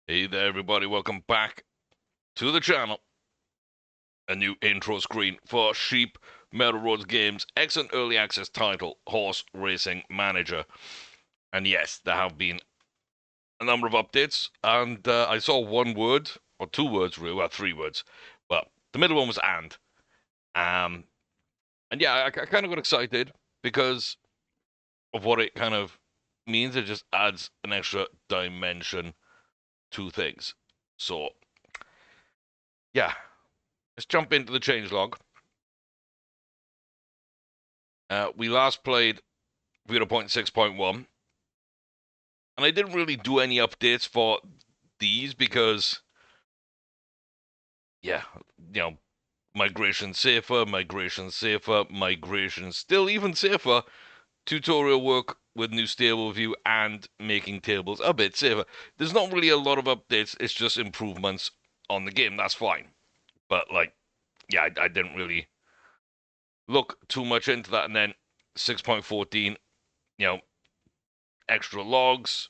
Hey there, everybody. Welcome back to the channel. A new intro screen for Sheep Metal Roads Games' excellent early access title, Horse Racing Manager. And yes, there have been a number of updates, and I saw one word, or two words, really, well, three words, but the middle one was and. And yeah, I kind of got excited because of what it kind of means. It just adds an extra dimension to things. So, yeah, let's jump into the changelog. We last played 0.6.1, and I didn't really do any updates for these because, yeah, migration safer, migration safer, migration still even safer, tutorial work with new stable view and making tables a bit safer. There's not really a lot of updates, it's just improvements on the game. That's fine. But, like, yeah, I didn't really look too much into that. And then 6.14, extra logs.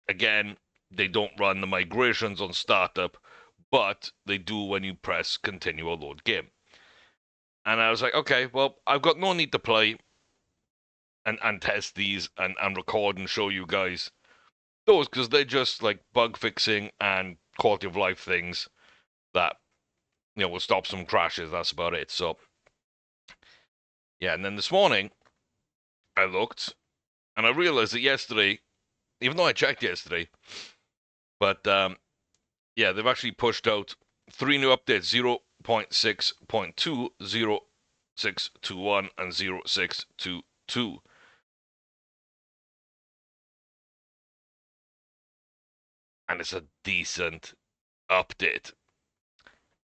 Again, they don't run the migrations on startup, but they do when you press continue or load game. And I was like, okay, well, I've got no need to play and test these and record and show you guys those, because they're just like bug fixing and quality of life things that, will stop some crashes. That's about it. So, yeah, and then this morning, I looked and I realized that yesterday, even though I checked yesterday, but yeah, they've actually pushed out 3 new updates: 0.6.2, 0.6.2.1, and 0.6.2.2. And it's a decent update.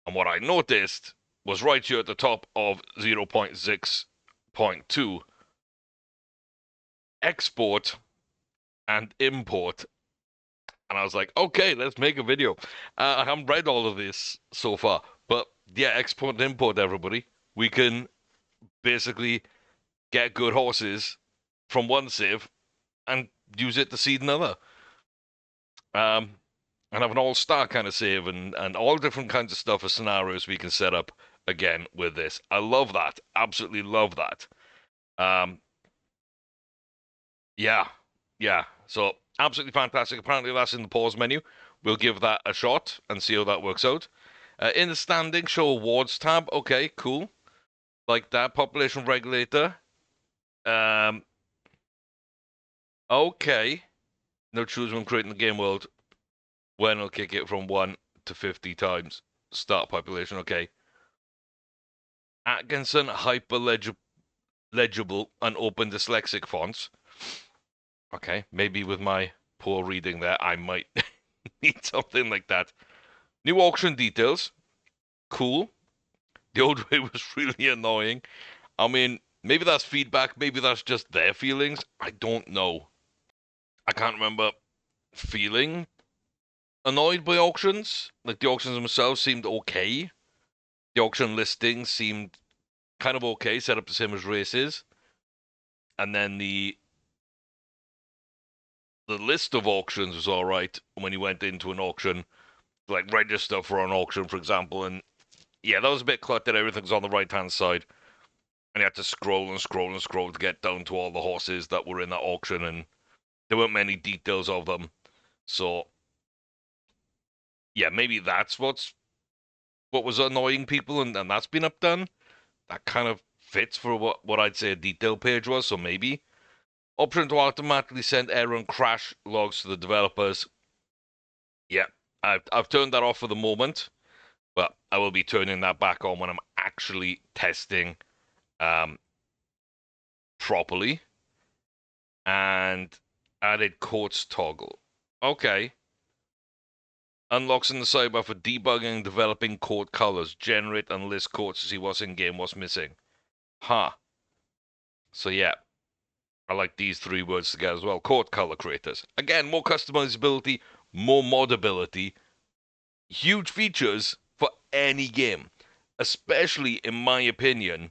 And what I noticed was right here at the top of 0.6.2, export and import. And I was like, okay, let's make a video. I haven't read all of this so far, but yeah, export and import, everybody. We can basically get good horses from one save and use it to seed another. And have an all-star kind of save and all different kinds of stuff for scenarios we can set up again with this. I love that. Absolutely love that. Um, yeah, yeah. So absolutely fantastic. Apparently that's in the pause menu. We'll give that a shot and see how that works out. In the standing, show awards tab. Okay, cool. Like that. Population regulator. Um, okay. No choose when creating the game world. When it'll kick it from 1 to 50 times. Start population. Okay. Atkinson hyperlegible and open dyslexic fonts. Okay, maybe with my poor reading there, I might need something like that. New auction details. Cool. The old way was really annoying. I mean, maybe that's feedback, maybe that's just their feelings. I don't know. I can't remember feeling annoyed by auctions. Like, the auctions themselves seemed okay. The auction listings seemed kind of okay, set up the same as races. And then the list of auctions was all right when you went into an auction, like register for an auction, for example. And yeah, that was a bit cluttered. Everything's on the right hand side, and you had to scroll and scroll and scroll to get down to all the horses that were in that auction, and there weren't many details of them. So yeah, maybe that's what was annoying people, and that's been updone. That kind of fits for what I'd say a detail page was. So maybe option to automatically send error and crash logs to the developers. Yeah, I've turned that off for the moment, but I will be turning that back on when I'm actually testing properly. And added quotes toggle. Okay. Unlocks in the sidebar for debugging and developing quote colors. Generate and list quotes to see what's in game, what's missing. Huh. So yeah, I like these 3 words together as well. Quote color creators. Again, more customizability, more modability. Huge features for any game, especially, in my opinion,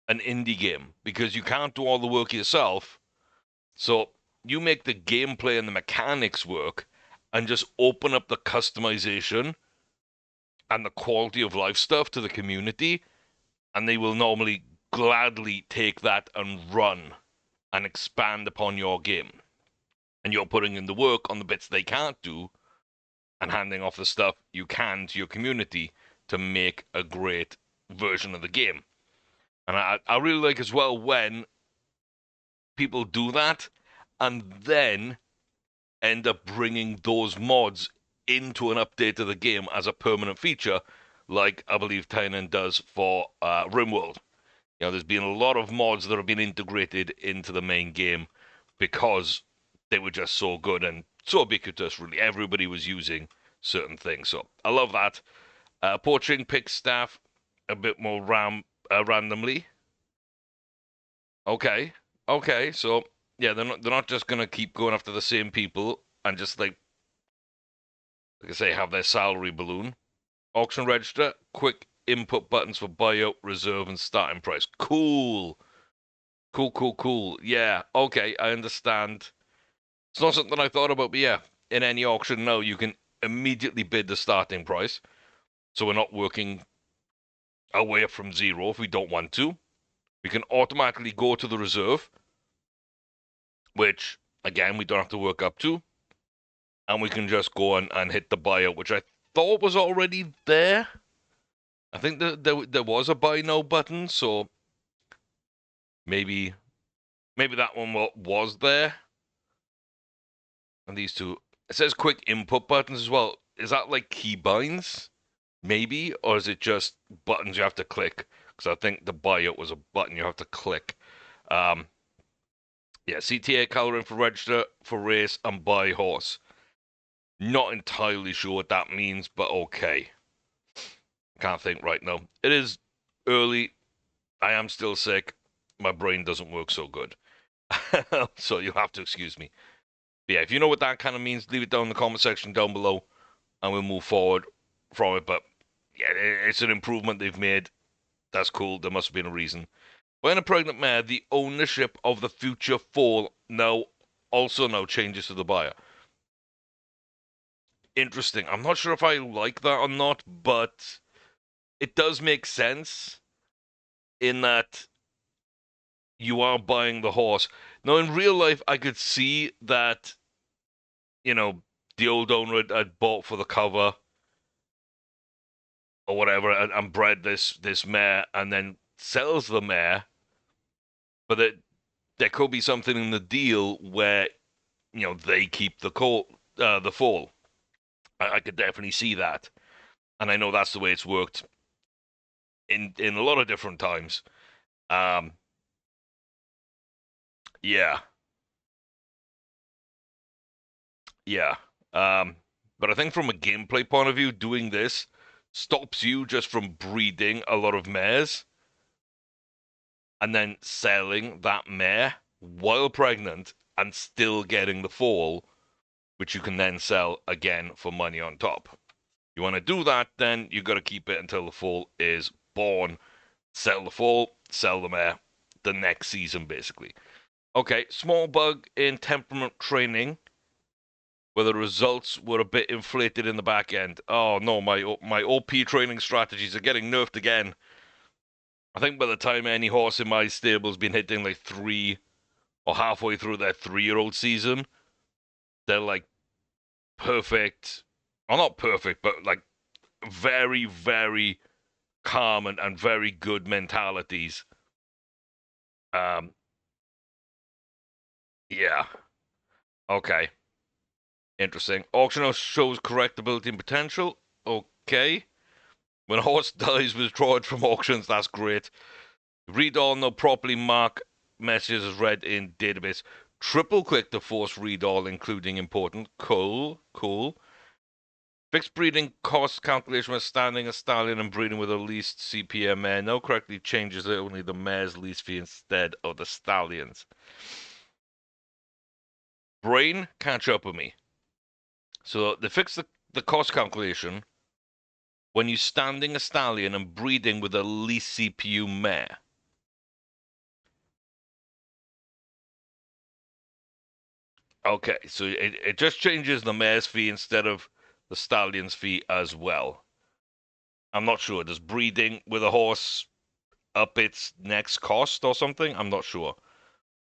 an indie game, because you can't do all the work yourself. So you make the gameplay and the mechanics work, and just open up the customization and the quality of life stuff to the community, and they will normally gladly take that and run and expand upon your game. And you're putting in the work on the bits they can't do and handing off the stuff you can to your community to make a great version of the game. And I really like as well when people do that and then end up bringing those mods into an update of the game as a permanent feature, like I believe Tynan does for RimWorld. You know, there's been a lot of mods that have been integrated into the main game because they were just so good and so ubiquitous, really. Everybody was using certain things. So I love that. Poaching picks staff a bit more randomly. Okay. Okay. So yeah, they're not just gonna keep going after the same people and just like I say, have their salary balloon. Auction register, quick input buttons for buyout, reserve, and starting price. Cool. Cool, cool, cool. Yeah, okay, I understand. It's not something I thought about, but yeah, in any auction now, you can immediately bid the starting price. So we're not working our way up from zero if we don't want to. We can automatically go to the reserve, which, again, we don't have to work up to. And we can just go and hit the buyout, which I thought was already there. I think there was a buy now button, so maybe that one was there. And these two, it says quick input buttons as well. Is that like keybinds? Maybe, or is it just buttons you have to click? Because I think the buyout was a button you have to click. Yeah, CTA coloring for register, for race, and buy horse. Not entirely sure what that means, but okay. Can't think right now. It is early. I am still sick. My brain doesn't work so good. So you'll have to excuse me. But yeah, if you know what that kind of means, leave it down in the comment section down below, and we'll move forward from it. But yeah, it's an improvement they've made. That's cool. There must have been a reason. When a pregnant mare, the ownership of the future foal now changes to the buyer. Interesting. I'm not sure if I like that or not, but it does make sense in that you are buying the horse. Now, in real life, I could see that, you know, the old owner had bought for the cover or whatever and bred this mare and then sells the mare, but there could be something in the deal where, you know, they keep the foal. I could definitely see that. And I know that's the way it's worked in a lot of different times. Yeah. Yeah. But I think from a gameplay point of view, doing this stops you just from breeding a lot of mares and then selling that mare while pregnant and still getting the foal, which you can then sell again for money on top. You want to do that, then you got to keep it until the foal is born. Sell the foal, sell the mare the next season, basically. Okay, small bug in temperament training where the results were a bit inflated in the back end. Oh no, my OP training strategies are getting nerfed again. I think by the time any horse in my stable's been hitting like 3 or halfway through their 3-year-old season, they're like perfect. Well, not perfect, but like very, very calm and very good mentalities. Yeah. Okay. Interesting. Auctioneer shows correct ability and potential. Okay. When a horse dies, withdraw it from auctions. That's great. Read all, no properly mark messages as read in database. Triple click to force read all, including important. Cool. Cool. Fixed breeding cost calculation when standing a stallion and breeding with a least CPM mare. No correctly changes only the mare's lease fee instead of the stallion's. Brain, catch up with me. So they fix the cost calculation when you're standing a stallion and breeding with a least CPU mare. Okay, so it just changes the mare's fee instead of the stallion's fee as well. I'm not sure. Does breeding with a horse up its next cost or something? I'm not sure.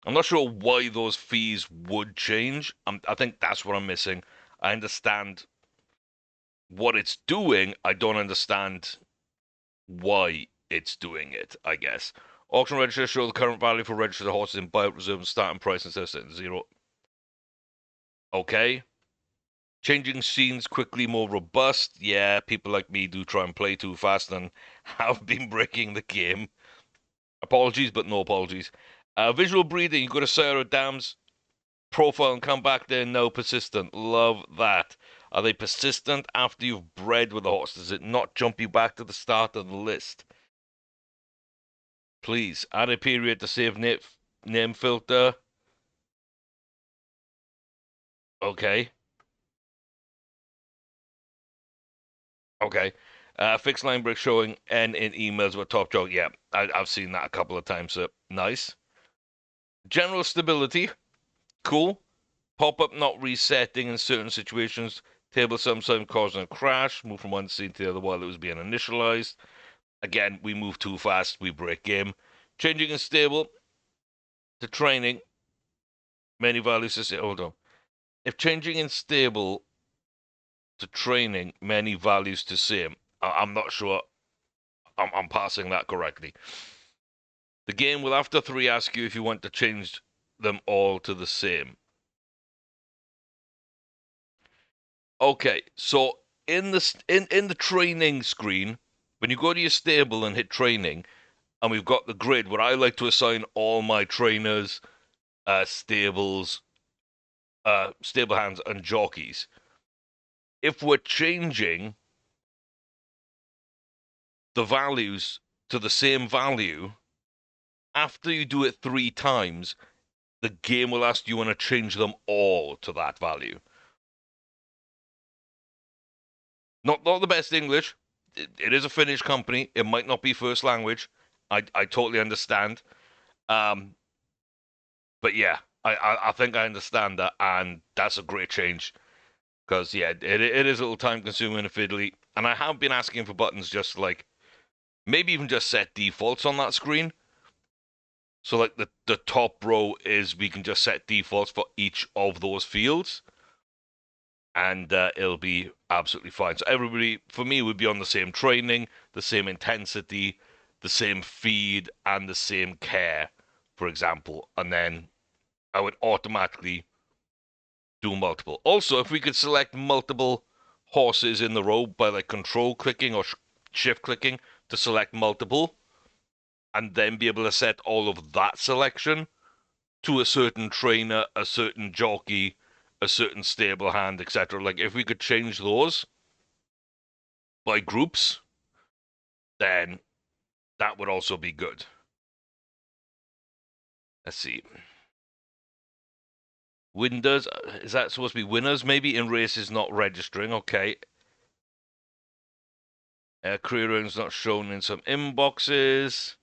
I'm not sure why those fees would change. I think that's what I'm missing. I understand what it's doing. I don't understand why it's doing it, I guess. Auction registers show the current value for registered horses in buyout reserve and starting price instead of setting zero. Okay. Changing scenes quickly, more robust. Yeah, people like me do try and play too fast and have been breaking the game. Apologies, but no apologies. Visual breeding, you go to Sarah Dam's profile and come back there. No, persistent. Love that. Are they persistent after you've bred with the horse? Does it not jump you back to the start of the list? Please add a period to save name filter. Okay. Okay. Fixed line break showing N in emails with top joke. Yeah, I've seen that a couple of times. So nice. General stability. Cool. Pop up not resetting in certain situations. Table sometimes causing a crash. Move from one scene to the other while it was being initialized. Again, we move too fast. We break game. Changing in stable to training. Many values to say. Hold on. If changing in stable to training, many values to same. I'm not sure I'm passing that correctly. The game will after 3 ask you if you want to change them all to the same. Okay, so in the training screen, when you go to your stable and hit training, and we've got the grid where I like to assign all my trainers, stables, stable hands, and jockeys. If we're changing the values to the same value, after you do it 3 times, the game will ask you want to change them all to that value. Not the best English. It is a Finnish company. It might not be first language. I totally understand. Um, but yeah, I think I understand that, and that's a great change because yeah, it is a little time consuming and fiddly. And I have been asking for buttons just like maybe even just set defaults on that screen. So like the top row is we can just set defaults for each of those fields, and it'll be absolutely fine. So everybody, for me, would be on the same training, the same intensity, the same feed, and the same care, for example. And then I would automatically do multiple. Also, if we could select multiple horses in the row by like control clicking or shift clicking to select multiple, and then be able to set all of that selection to a certain trainer, a certain jockey, a certain stable hand, etc. Like if we could change those by groups, then that would also be good. Let's see. Winners, is that supposed to be winners? Maybe in races not registering. Okay. Career earnings not shown in some inboxes.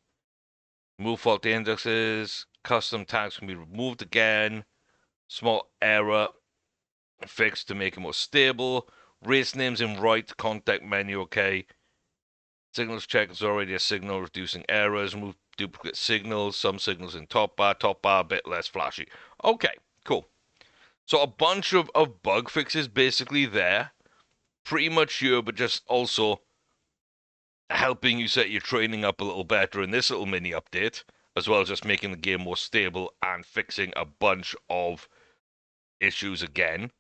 Remove faulty indexes. Custom tags can be removed again. Small error fixed to make it more stable. Race names in right contact menu. Okay. Signals check is already a signal, reducing errors. Remove duplicate signals. Some signals in top bar a bit less flashy. Okay, cool. So a bunch of bug fixes basically there. Pretty much here, but just also helping you set your training up a little better in this little mini update, as well as just making the game more stable and fixing a bunch of issues again.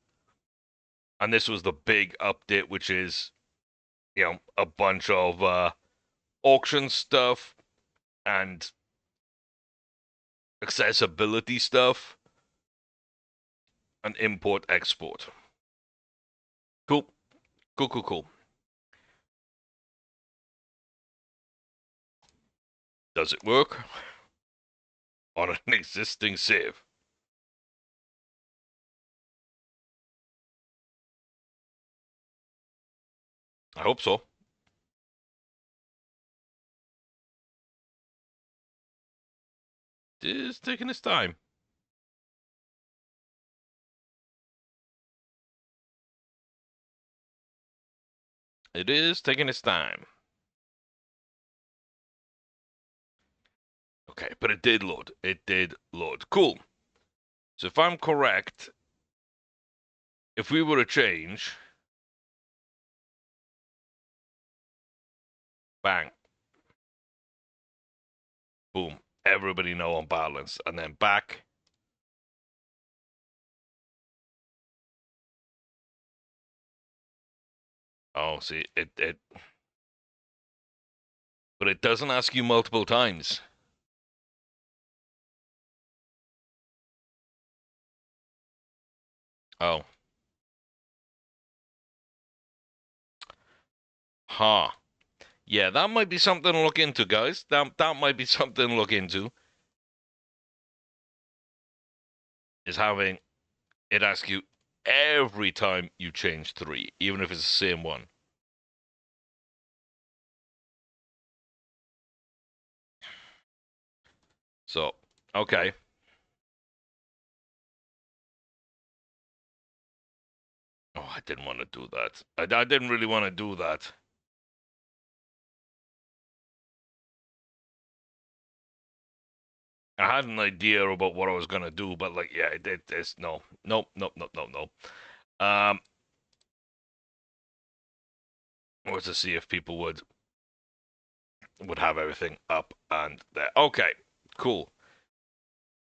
And this was the big update, which is, a bunch of auction stuff and accessibility stuff and import export. Cool. Cool, cool, cool. Does it work on an existing save? I hope so. It's taking its time. It is taking its time. Okay, but it did load. It did load. Cool. So if I'm correct, if we were to change, bang, boom, everybody know on balance, and then back. Oh, see, but it doesn't ask you multiple times. Oh. Huh. Yeah, that might be something to look into, guys. That might be something to look into. Is having it ask you every time you change 3, even if it's the same one. So, okay. Oh, I didn't want to do that. I didn't really want to do that. I had an idea about what I was gonna do, but like, yeah, it's no, nope, nope, nope, nope, nope. Was to see if people would have everything up and there. Okay, cool.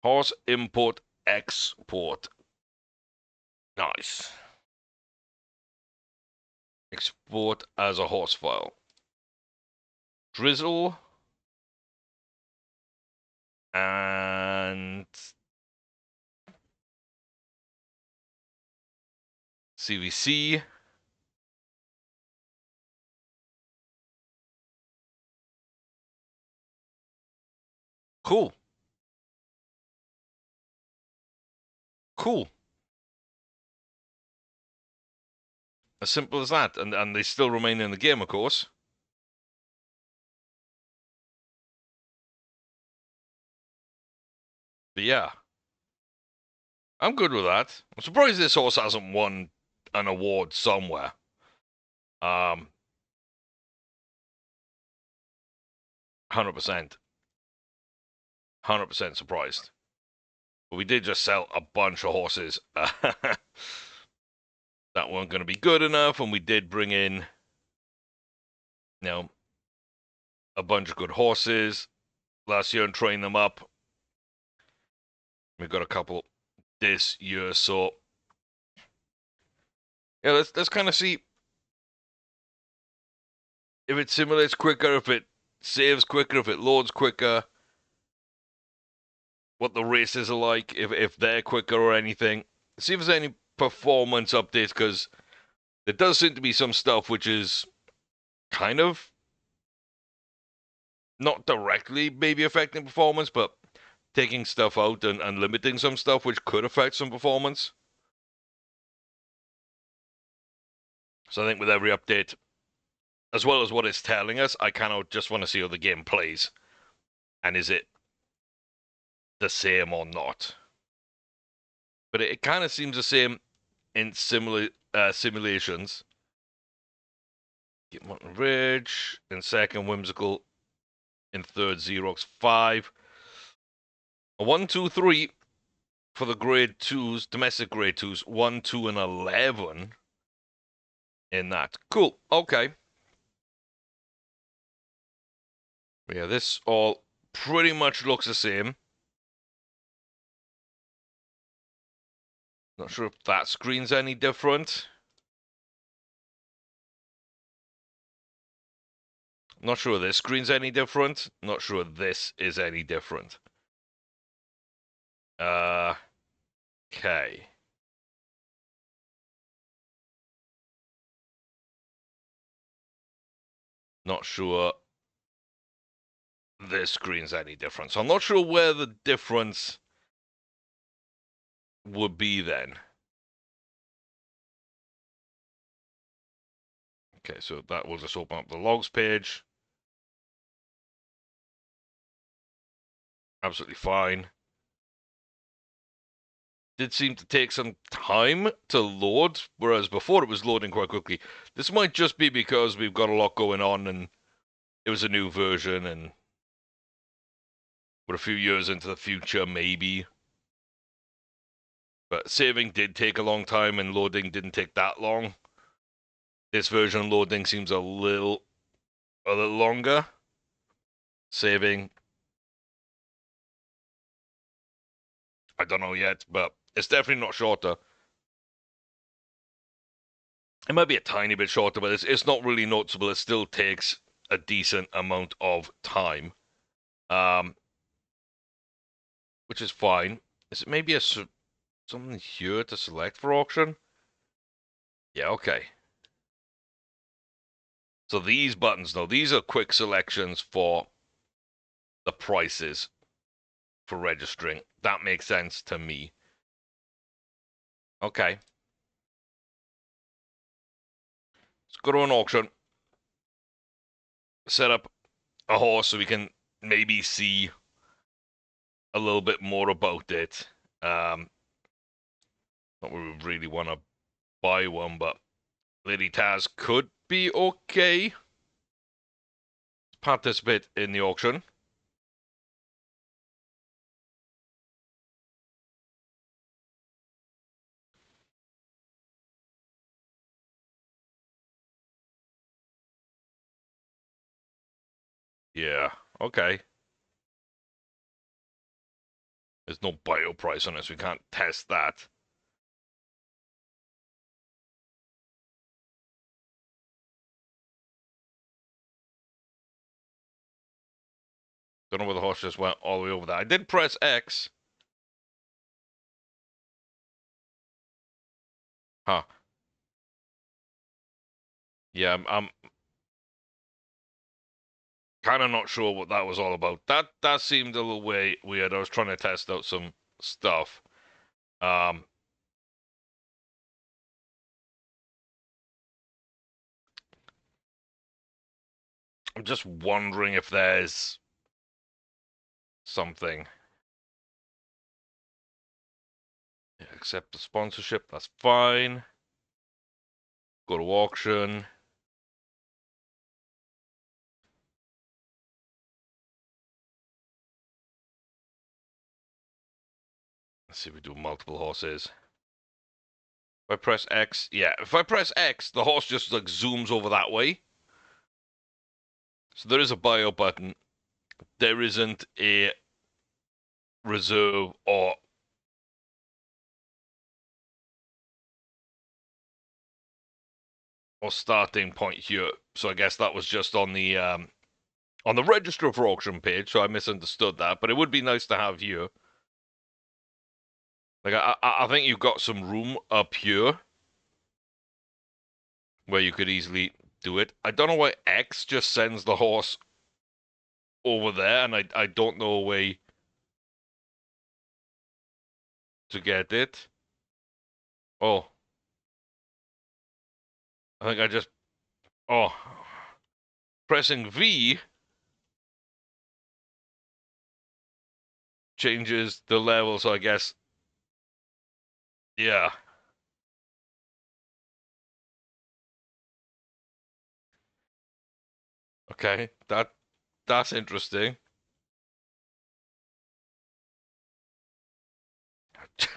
Horse import export. Nice. Export as a horse file. Drizzle and CVC. Cool. Cool. As simple as that. And they still remain in the game, of course. But yeah. I'm good with that. I'm surprised this horse hasn't won an award somewhere. 100%. 100% surprised. But we did just sell a bunch of horses that weren't going to be good enough, and we did bring in, you know, a bunch of good horses last year and train them up. We've got a couple this year, so yeah, let's kind of see if it simulates quicker, if it saves quicker, if it loads quicker, what the races are like, if they're quicker or anything. See if there's any performance updates, because there does seem to be some stuff which is kind of not directly maybe affecting performance, but taking stuff out and limiting some stuff which could affect some performance. So I think with every update, as well as what it's telling us, I kind of just want to see how the game plays. And is it the same or not? But it kind of seems the same in simulations. Get Mountain Ridge in second, Whimsical in third, Xerox 5. A 1, 2, 3 for the grade 2s, domestic grade 2s. 1, 2, and 11 in that. Cool. Okay. Yeah, this all pretty much looks the same. Not sure if that screen's any different. Not sure this screen's any different. Not sure this is any different. Okay. Not sure this screen's any different. So I'm not sure where the difference would be then. Okay, so that will just open up the logs page. Absolutely fine. did seem to take some time to load, whereas before it was loading quite quickly. This might just be because we've got a lot going on and it was a new version and we're a few years into the future, maybe. But saving did take a long time and loading didn't take that long. This version loading seems a little longer. Saving, I don't know yet, but it's definitely not shorter. It might be a tiny bit shorter, but it's not really noticeable. It still takes a decent amount of time, which is fine. Is it maybe something here to select for auction? Yeah, okay. So these buttons, though, these are quick selections for the prices for registering. That makes sense to me. Okay. Let's go to an auction. Set up a horse so we can maybe see a little bit more about it. Not we really want to buy one, but Lady Taz could be okay. Participate in the auction. Yeah, okay. There's no bio price on it, so we can't test that. Don't know where the horse just went all the way over there. I did press X. Huh. Yeah, I'm kind of not sure what that was all about. That seemed a little weird. I was trying to test out some stuff. I'm just wondering if there's something. Accept the sponsorship. That's fine. Go to auction. Let's see if we do multiple horses. If I press X, yeah. If I press X, the horse just like zooms over that way. So there is a bio button. There isn't a reserve or starting point here. So I guess that was just on the register for auction page. So I misunderstood that, but it would be nice to have here. Like I think you've got some room up here where you could easily do it. I don't know why X just sends the horse over there, and I don't know a way to get it. Oh, I think I just pressing V changes the level. So I guess yeah. Okay, that's interesting.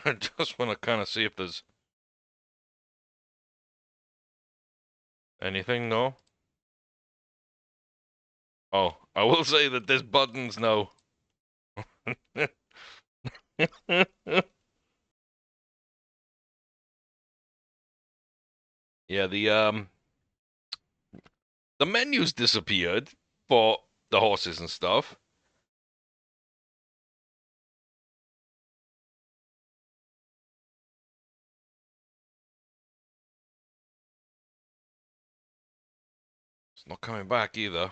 I just want to kind of see if there's anything. No. Oh, I will say that there's buttons now. Yeah, the menus disappeared for the horses and stuff. It's not coming back either.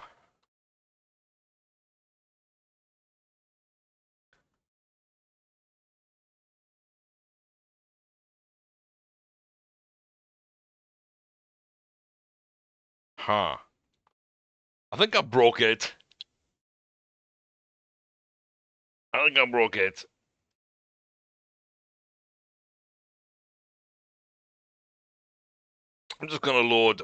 Huh. I think I broke it. I think I broke it. I'm just gonna load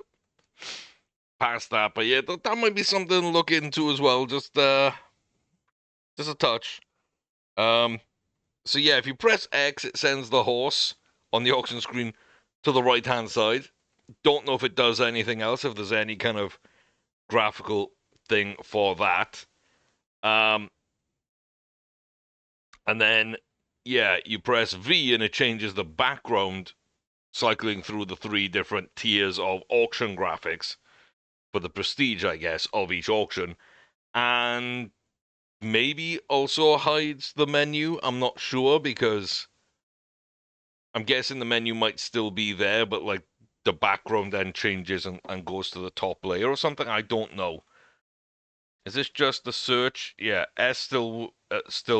past that, but yeah, that might be something to look into as well. Just a touch. So yeah, if you press X, it sends the horse on the auction screen to the right-hand side. Don't know if it does anything else, if there's any kind of graphical thing for that. And then, yeah, you press V and it changes the background, cycling through the 3 different tiers of auction graphics for the prestige, I guess, of each auction. And maybe also hides the menu. I'm not sure, because I'm guessing the menu might still be there, but like the background then changes and goes to the top layer or something. I don't know. Is this just the search? Yeah, S still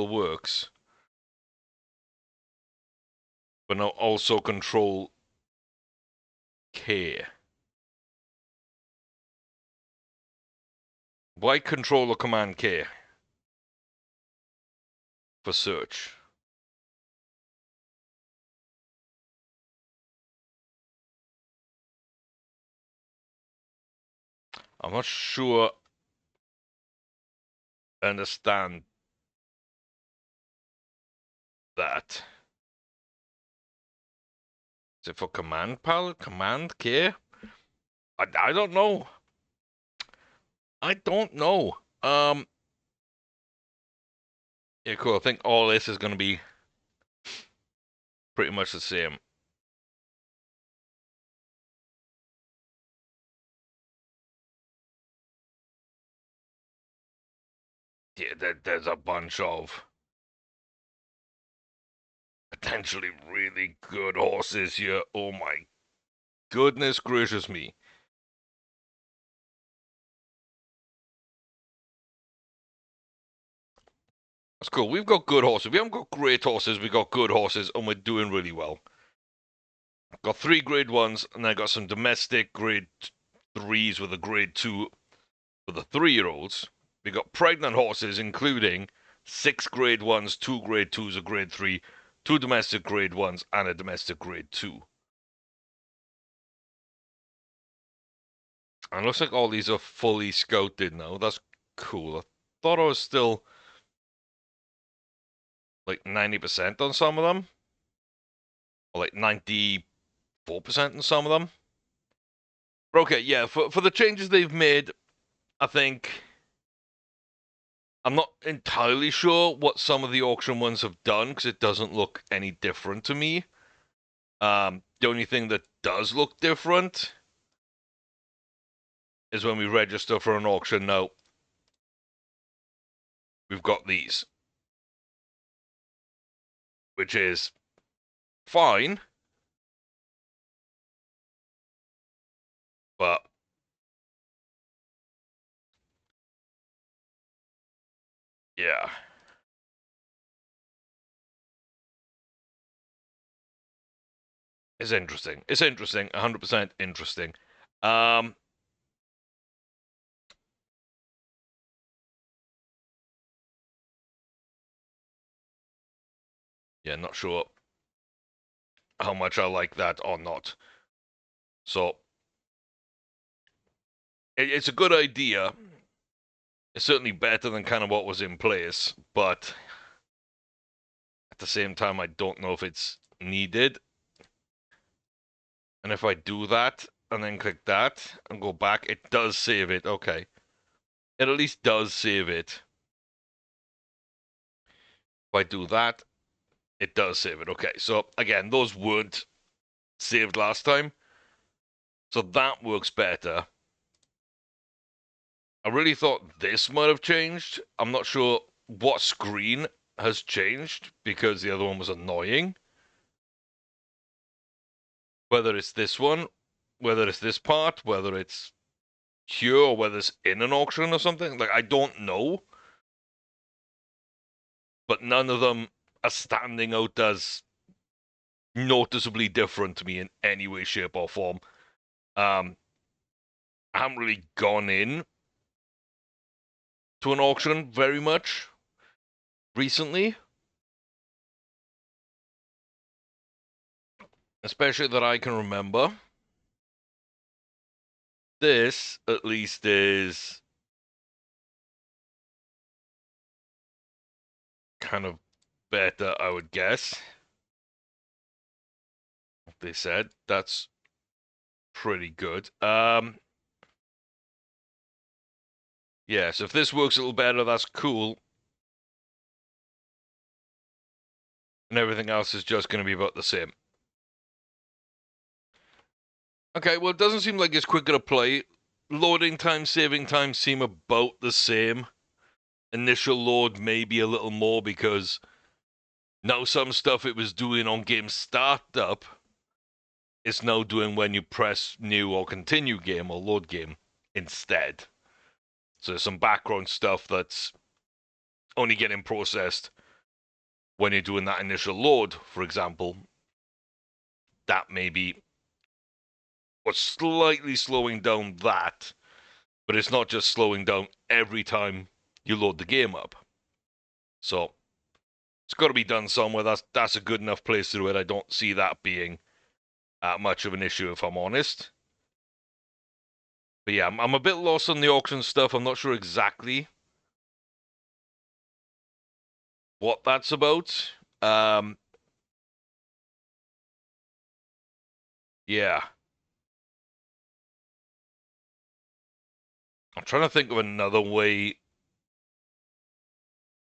works, but now also Control K. Why Control or Command K for search? I'm not sure I understand that. Is it for Command palette? Command K? I don't know. I don't know. Yeah, cool. I think all this is going to be pretty much the same. Yeah, there's a bunch of potentially really good horses here. Oh my goodness gracious me. That's cool. We've got good horses. We haven't got great horses. We've got good horses, and we're doing really well. Got 3 grade 1s, and then I got some domestic grade 3s with a grade 2 for the 3-year-olds. We got pregnant horses, including 6 grade 1s, 2 grade 2s, a grade 3, 2 domestic grade 1s, and a domestic grade 2. And it looks like all these are fully scouted now. That's cool. I thought I was still like 90% on some of them, or like 94% on some of them. But okay, yeah, for the changes they've made, I think I'm not entirely sure what some of the auction ones have done, because it doesn't look any different to me. The only thing that does look different is when we register for an auction. Now, we've got these, which is fine, but yeah, it's interesting. It's interesting, 100% interesting. Um, yeah, not sure how much I like that or not. So, it's a good idea. It's certainly better than kind of what was in place, but at the same time, I don't know if it's needed. And if I do that and then click that and go back, it does save it. Okay. It at least does save it. If I do that, it does save it. Okay. So again, those weren't saved last time. So that works better. I really thought this might have changed. I'm not sure what screen has changed, because the other one was annoying. Whether it's this one, whether it's this part, whether it's here, or whether it's in an auction or something. Like, I don't know. But none of them are standing out as noticeably different to me in any way, shape, or form. I haven't really gone in to an auction very much recently, especially that I can remember. This, at least, is kind of better, I would guess. They said that's pretty good. Yeah, so if this works a little better, that's cool. And everything else is just going to be about the same. Okay, well, it doesn't seem like it's quicker to play. Loading time, saving time seem about the same. Initial load maybe a little more because now some stuff it was doing on game startup, it's now doing when you press new or continue game or load game instead. So there's some background stuff that's only getting processed when you're doing that initial load, for example. That may be what's slightly slowing down that, but it's not just slowing down every time you load the game up. So it's got to be done somewhere. That's a good enough place to do it. I don't see that being much of an issue, if I'm honest. But yeah, I'm a bit lost on the auction stuff. I'm not sure exactly what that's about. Yeah. I'm trying to think of another way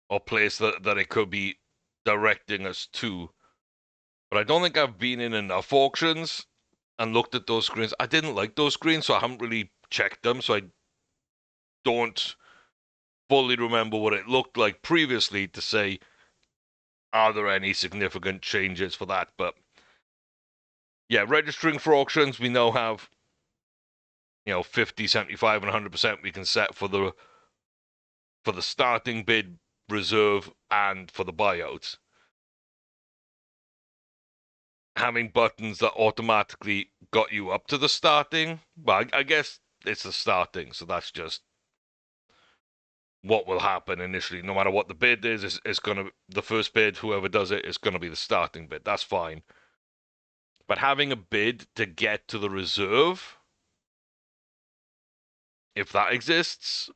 or place that it could be directing us to. But I don't think I've been in enough auctions and looked at those screens. I didn't like those screens, so I haven't really checked them, so I don't fully remember what it looked like previously to say, are there any significant changes for that? But yeah, registering for auctions, we now have 50, 75, and 100% we can set for the starting bid, reserve, and for the buyout. Having buttons that automatically got you up to the starting, well, I guess it's the starting, so that's just what will happen initially. No matter what the bid is, it's going to, the first bid, whoever does it, is going to be the starting bid. That's fine. But having a bid to get to the reserve, if that exists,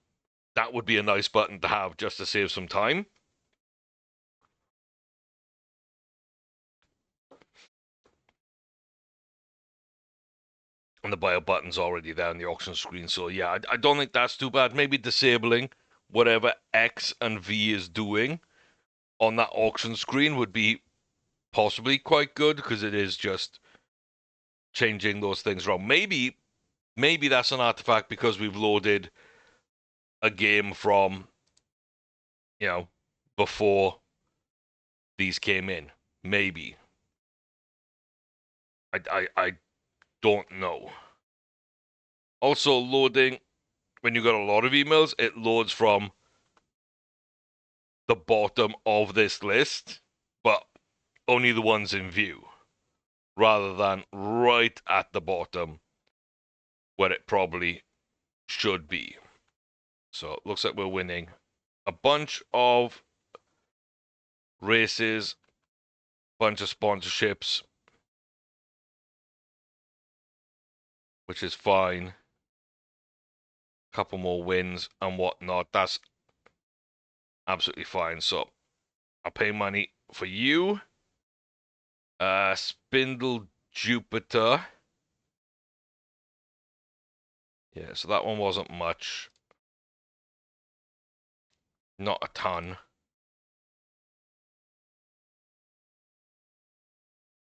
that would be a nice button to have just to save some time. And the buyout button's already there on the auction screen. So yeah, I don't think that's too bad. Maybe disabling whatever X and V is doing on that auction screen would be possibly quite good because it is just changing those things around. Maybe that's an artifact because we've loaded a game from before these came in. Maybe. I don't know. Also, loading, when you got a lot of emails, it loads from the bottom of this list, but only the ones in view, rather than right at the bottom where it probably should be. So it looks like we're winning a bunch of races, bunch of sponsorships, which is fine. Couple more wins and whatnot. That's absolutely fine. So I'll pay money for you. Spindle Jupiter. Yeah, so that one wasn't much. Not a ton.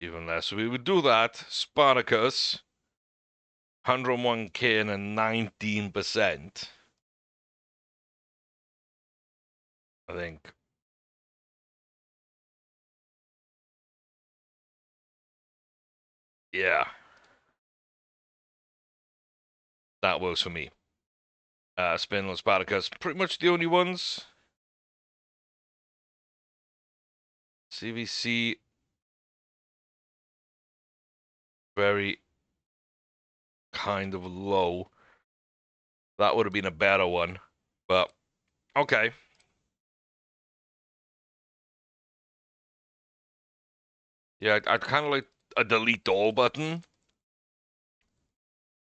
Even less. So we would do that. Spartacus. 101k and a 19%. I think. Yeah. That works for me. Spindle and Spartacus. Pretty much the only ones. CVC. Very kind of low. That would have been a better one. But, okay. Yeah, I'd kind of like a delete all button.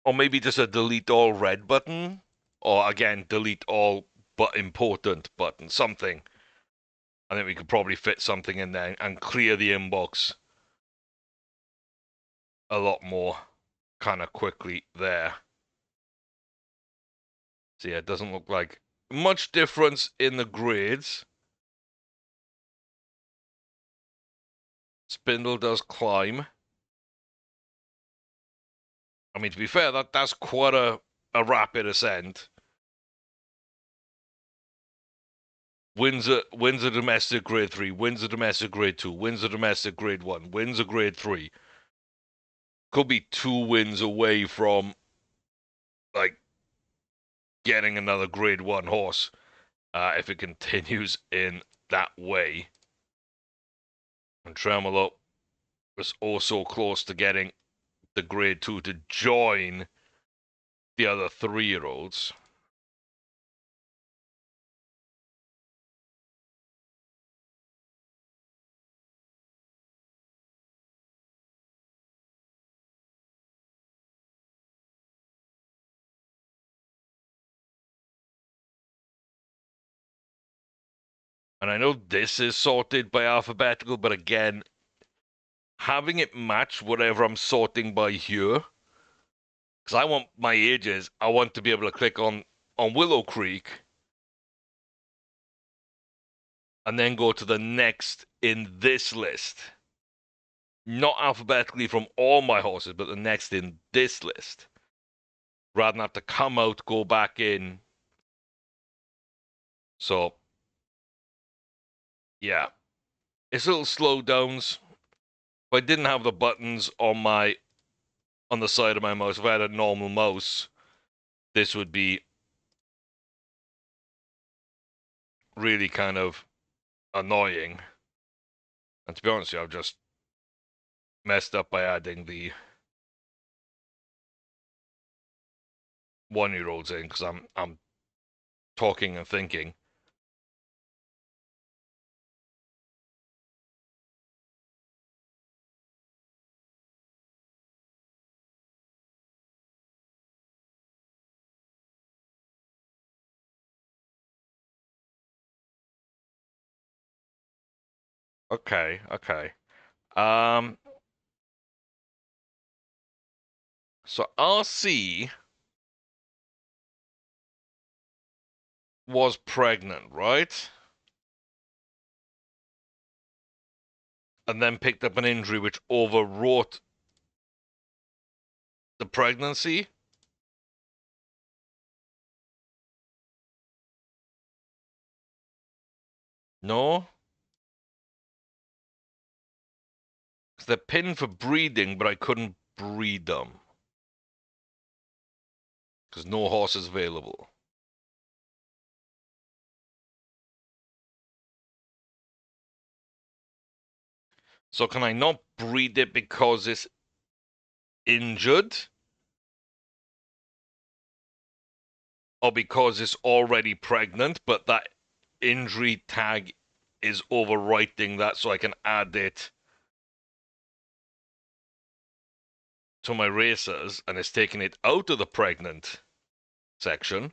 Or maybe just a delete all red button. Or again, delete all but important button. Something. I think we could probably fit something in there and clear the inbox a lot more kind of quickly there. So yeah, it doesn't look like much difference in the grades. Spindle does climb. I mean, to be fair, that's quite a rapid ascent. Wins a domestic grade 3, wins a domestic grade 2, wins a domestic grade 1, wins a grade 3. Could be 2 wins away from, like, getting another grade 1 horse if it continues in that way. And Tremolo was also close to getting the grade 2 to join the other 3-year-olds. And I know this is sorted by alphabetical, but again, having it match whatever I'm sorting by here, because I want my ages, I want to be able to click on Willow Creek and then go to the next in this list. Not alphabetically from all my horses, but the next in this list. Rather than have to come out, go back in. So, yeah. It's little slowdowns. If I didn't have the buttons on the side of my mouse, if I had a normal mouse, this would be really kind of annoying. And to be honest with you, I've just messed up by adding the 1-year-olds in because I'm talking and thinking. Okay. So RC was pregnant, right? And then picked up an injury which overwrought the pregnancy. No? Because they're pinned for breeding, but I couldn't breed them. Because no horse is available. So can I not breed it because it's injured? Or because it's already pregnant, but that injury tag is overwriting that so I can add it to my racers and it's taking it out of the pregnant section.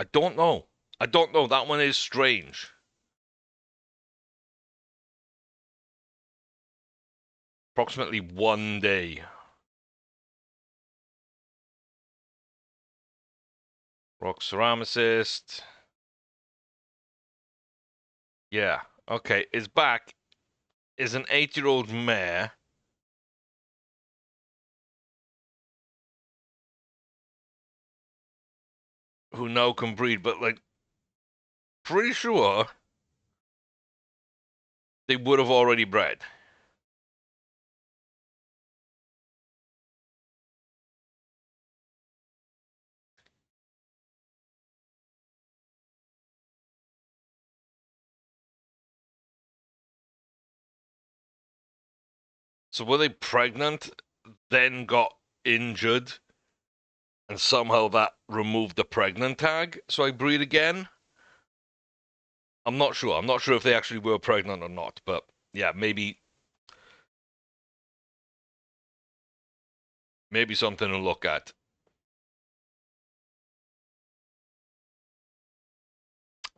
I don't know. That one is strange. Approximately 1 day. Rock ceramicist. Yeah. Okay. Is back. Is an 8-year-old mare. Who now can breed, but like, pretty sure they would have already bred. So were they pregnant, then got injured, and somehow that removed the pregnant tag, so I breed again? I'm not sure. I'm not sure if they actually were pregnant or not, but yeah, maybe something to look at.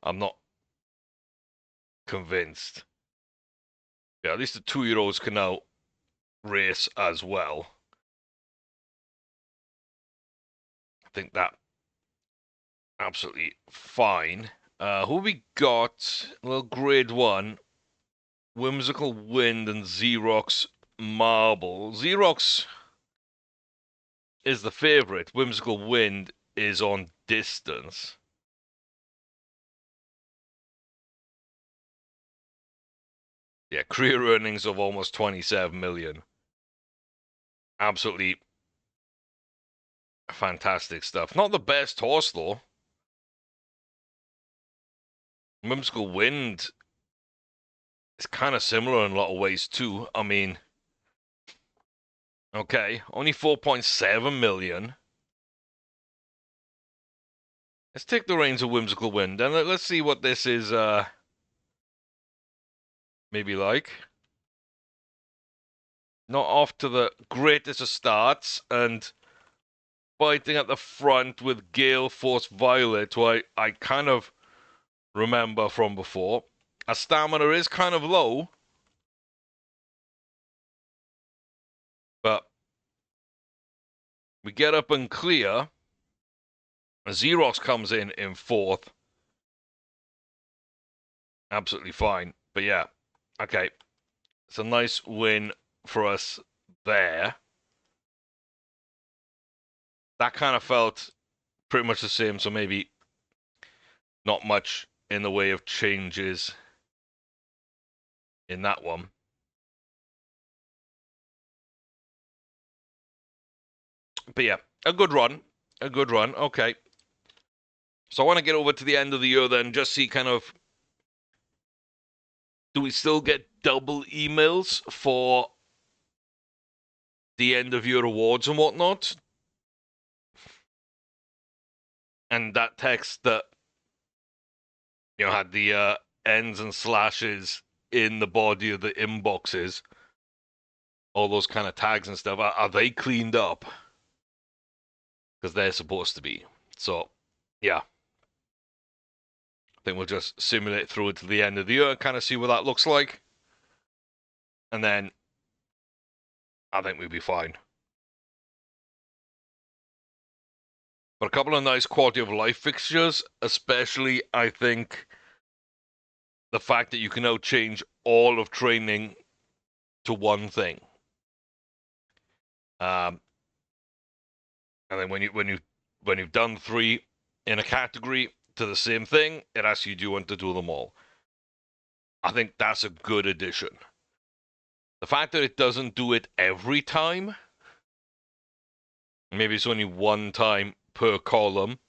I'm not convinced. Yeah, at least the 2-year-olds can now race as well. I think that absolutely fine. Who we got? Well, grade 1. Whimsical Wind and Xerox Marble. Xerox is the favorite. Whimsical Wind is on distance. Yeah, career earnings of almost 27 million. Absolutely fantastic stuff. Not the best horse, though. Whimsical Wind is kind of similar in a lot of ways, too. I mean, okay, only 4.7 million. Let's take the reins of Whimsical Wind, and let's see what this is, maybe like. Not off to the greatest of starts, and fighting at the front with Gale Force Violet, who I kind of remember from before. Our stamina is kind of low, but we get up and clear. Xerox comes in 4th. Absolutely fine. But yeah, okay. It's a nice win for us there. That kind of felt pretty much the same, so maybe not much in the way of changes in that one. But yeah, a good run. A good run. Okay. So I want to get over to the end of the year then, just see kind of, do we still get double emails for the end of year awards and whatnot? And that text that, you know, had the ends and slashes in the body of the inboxes, all those kind of tags and stuff, are they cleaned up? Because they're supposed to be. So, yeah. I think we'll just simulate through it to the end of the year and kind of see what that looks like. And then I think we'll be fine. But a couple of nice quality of life fixtures, especially, I think, the fact that you can now change all of training to one thing. And then when you've done 3 in a category to the same thing, it asks you, do you want to do them all? I think that's a good addition. The fact that it doesn't do it every time, maybe it's only one time per column,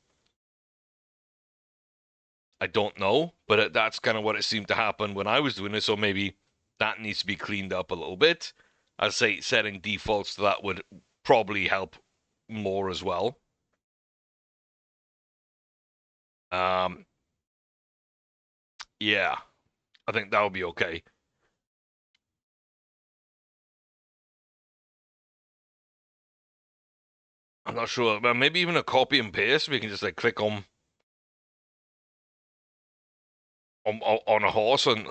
I don't know, but that's kind of what it seemed to happen when I was doing it, so maybe that needs to be cleaned up a little bit. I'd say setting defaults to that would probably help more as well. Yeah, I think that would be okay. I'm not sure, but maybe even a copy and paste. We can just like click on a horse and,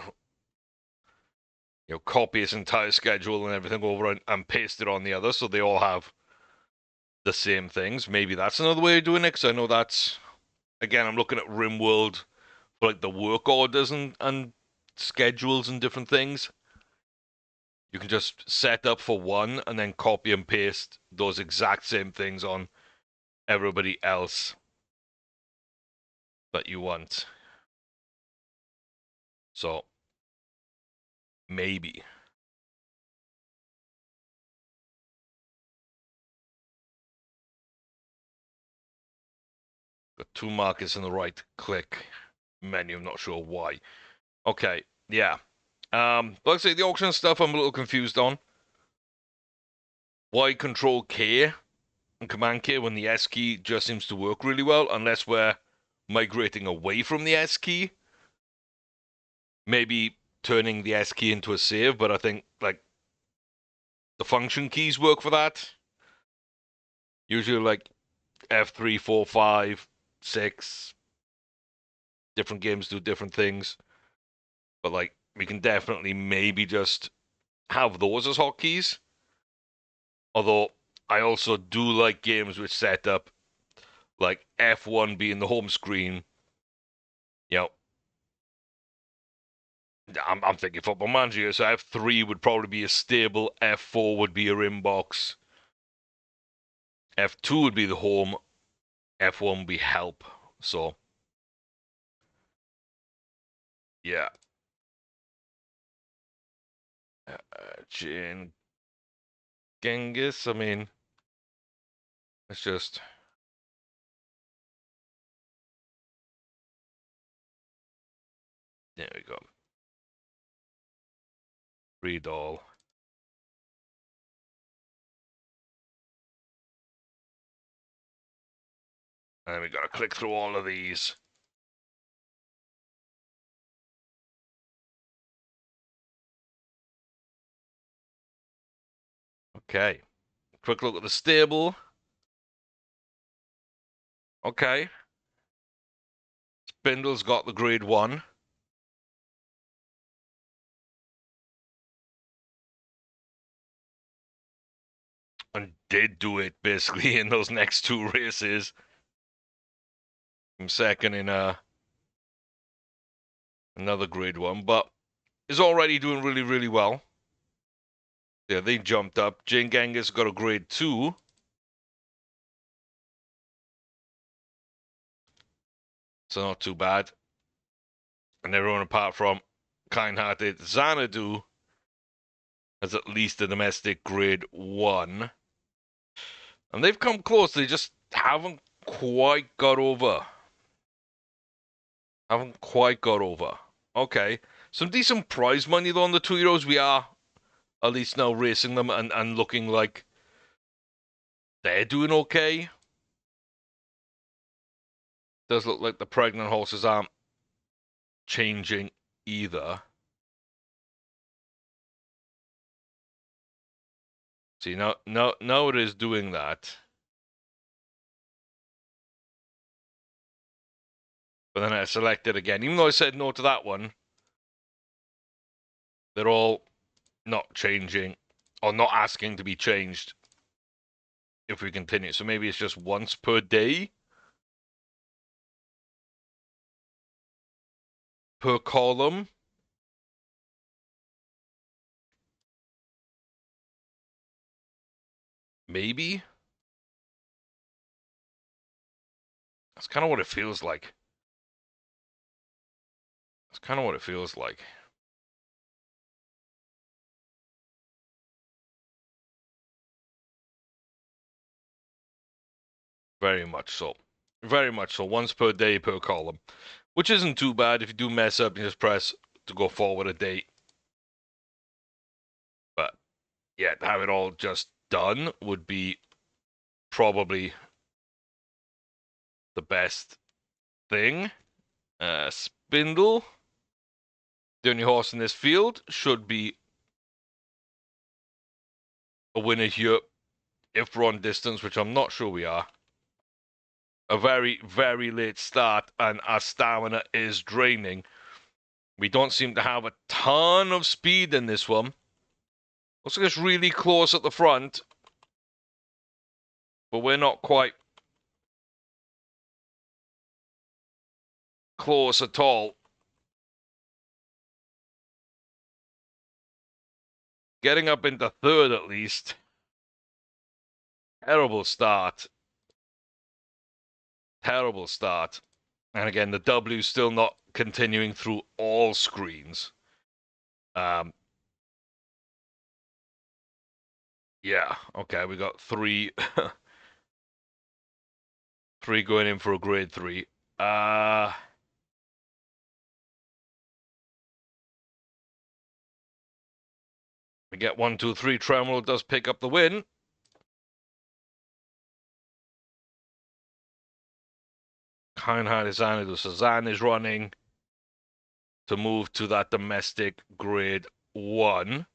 you know, copy its entire schedule and everything over and paste it on the other, so they all have the same things. Maybe that's another way of doing it, because I know that's, again, I'm looking at RimWorld for like the work orders and schedules and different things. You can just set up for one and then copy and paste those exact same things on everybody else that you want. So maybe. Got 2 markers in the right click menu. I'm not sure why. Okay, yeah. Like I say, the auction stuff I'm a little confused on. Why control K and command K when the S key just seems to work really well, unless we're migrating away from the S key. maybe turning the S key into a save, but I think like the function keys work for that. Usually like F3, 4, 5, 6. Different games do different things. But like we can definitely maybe just have those as hotkeys. Although I also do like games which set up like F1 being the home screen. You know, I'm thinking Football Manager, so F3 would probably be a stable, F4 would be your inbox, F2 would be the home, F1 would be help. So, yeah. Jane Genghis, I mean, it's just. There we go. Read all. And then we gotta click through all of these. Okay. Quick look at the stable. Okay. Spindle's got the grade 1. And did do it basically in those next 2 races. I'm second in another grade 1, but is already doing really, really well. Yeah, they jumped up. Jane Genghis got a grade 2. So not too bad. And everyone apart from kind-hearted Xanadu has at least a domestic grade 1. And they've come close. They just haven't quite got over. Haven't quite got over. Okay. Some decent prize money though on the 2-year-olds. We are at least now racing them and looking like they're doing okay. Does look like the pregnant horses aren't changing either. See, now it is doing that. But then I select it again. Even though I said no to that one, they're all not changing or not asking to be changed if we continue. So maybe it's just once per day per column. Maybe. That's kind of what it feels like. That's kind of what it feels like. Very much so. Very much so. Once per day per column. Which isn't too bad. If you do mess up, you just press to go forward a date. But yeah, to have it all just done would be probably the best thing. Spindle. The only horse in this field should be a winner here if we're on distance, which I'm not sure we are. A very, very late start, and our stamina is draining. We don't seem to have a ton of speed in this one. Looks like it's really close at the front, but we're not quite close at all. Getting up into third at least. Terrible start. Terrible start. And again, the W still not continuing through all screens. Yeah, okay, we got 3. 3 going in for a grade 3. We get 1, 2, 3. Tremolo does pick up the win. Kind-hearted Xanadu. So Zan is running. to move to that domestic grade 1.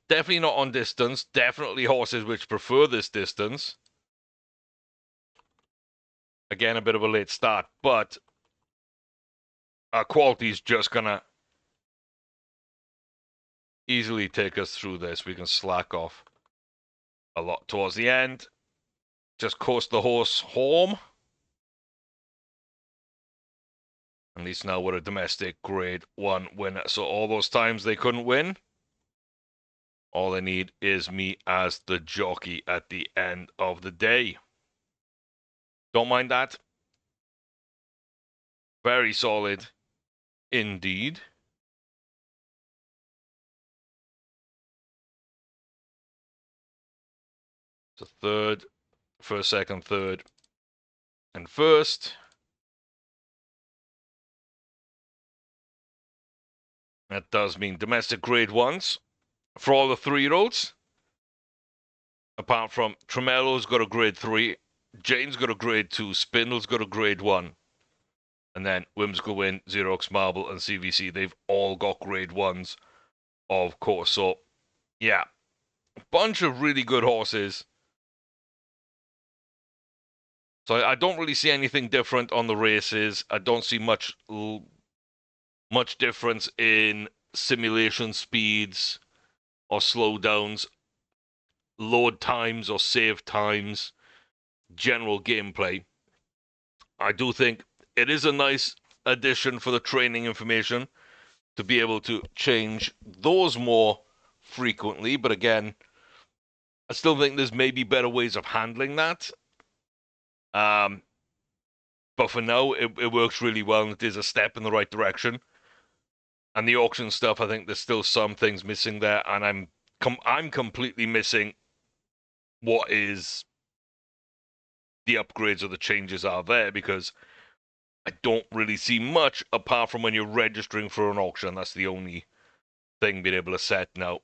Definitely not on distance. Definitely horses which prefer this distance. Again, a bit of a late start, but our quality is just going to easily take us through this. We can slack off a lot towards the end. Just coast the horse home. At least now we're a domestic grade 1 winner. So all those times they couldn't win, all they need is me as the jockey at the end of the day. Don't mind that. Very solid indeed. So third, first, second, third, and first. That does mean domestic grade 1s for all the 3-year-olds. Apart from Tremello's got a grade 3, Jane's got a grade 2, Spindle's got a grade 1. And then Whimsical Win, Xerox Marble, and CVC, they've all got grade 1s, of course. So, yeah, a bunch of really good horses. So I don't really see anything different on the races. I don't see much difference in simulation speeds or slowdowns, load times or save times, general gameplay. I do think it is a nice addition for the training information to be able to change those more frequently. But again, I still think there's maybe better ways of handling that. But for now, it works really well, and it is a step in the right direction. And the auction stuff, I think there's still some things missing there, and I'm completely missing what is the upgrades or the changes are there, because I don't really see much apart from when you're registering for an auction. That's the only thing being able to set now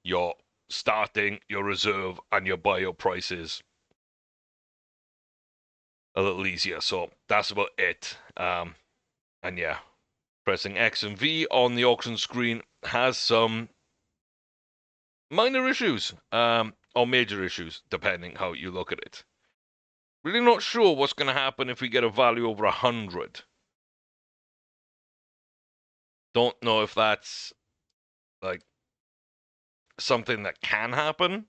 your starting, your reserve, and your bio prices a little easier. So that's about it. And yeah, pressing X and V on the auction screen has some minor issues, or major issues, depending how you look at it. Really not sure what's going to happen if we get a value over 100. Don't know if that's like something that can happen.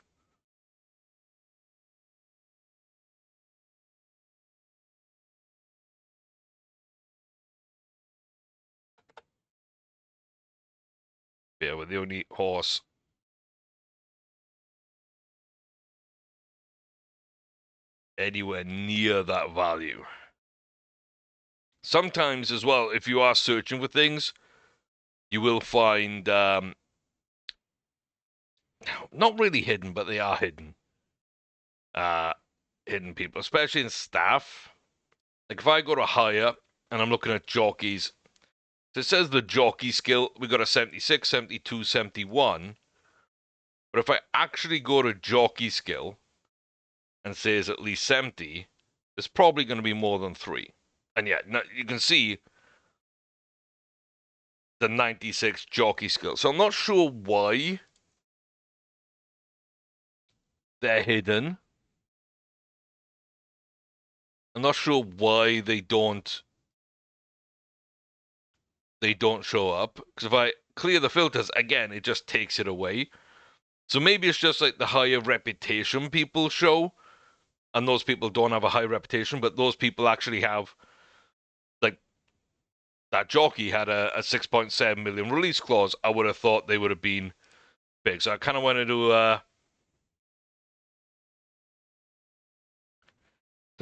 Yeah, we're the only horse anywhere near that value. Sometimes as well, if you are searching for things, you will find not really hidden, but they are hidden. Hidden people, especially in staff. Like if I go to higher and I'm looking at jockeys, so it says the jockey skill, we got a 76, 72, 71. But if I actually go to jockey skill and says at least 70, it's probably going to be more than 3. And yeah, you can see the 96 jockey skill. So I'm not sure why they're hidden. I'm not sure why they don't show up. Because if I clear the filters, again, it just takes it away. So maybe it's just like the higher reputation people show, and those people don't have a high reputation, but those people actually have, like, that jockey had a 6.7 million release clause. I would have thought they would have been big. So I kind of wanted to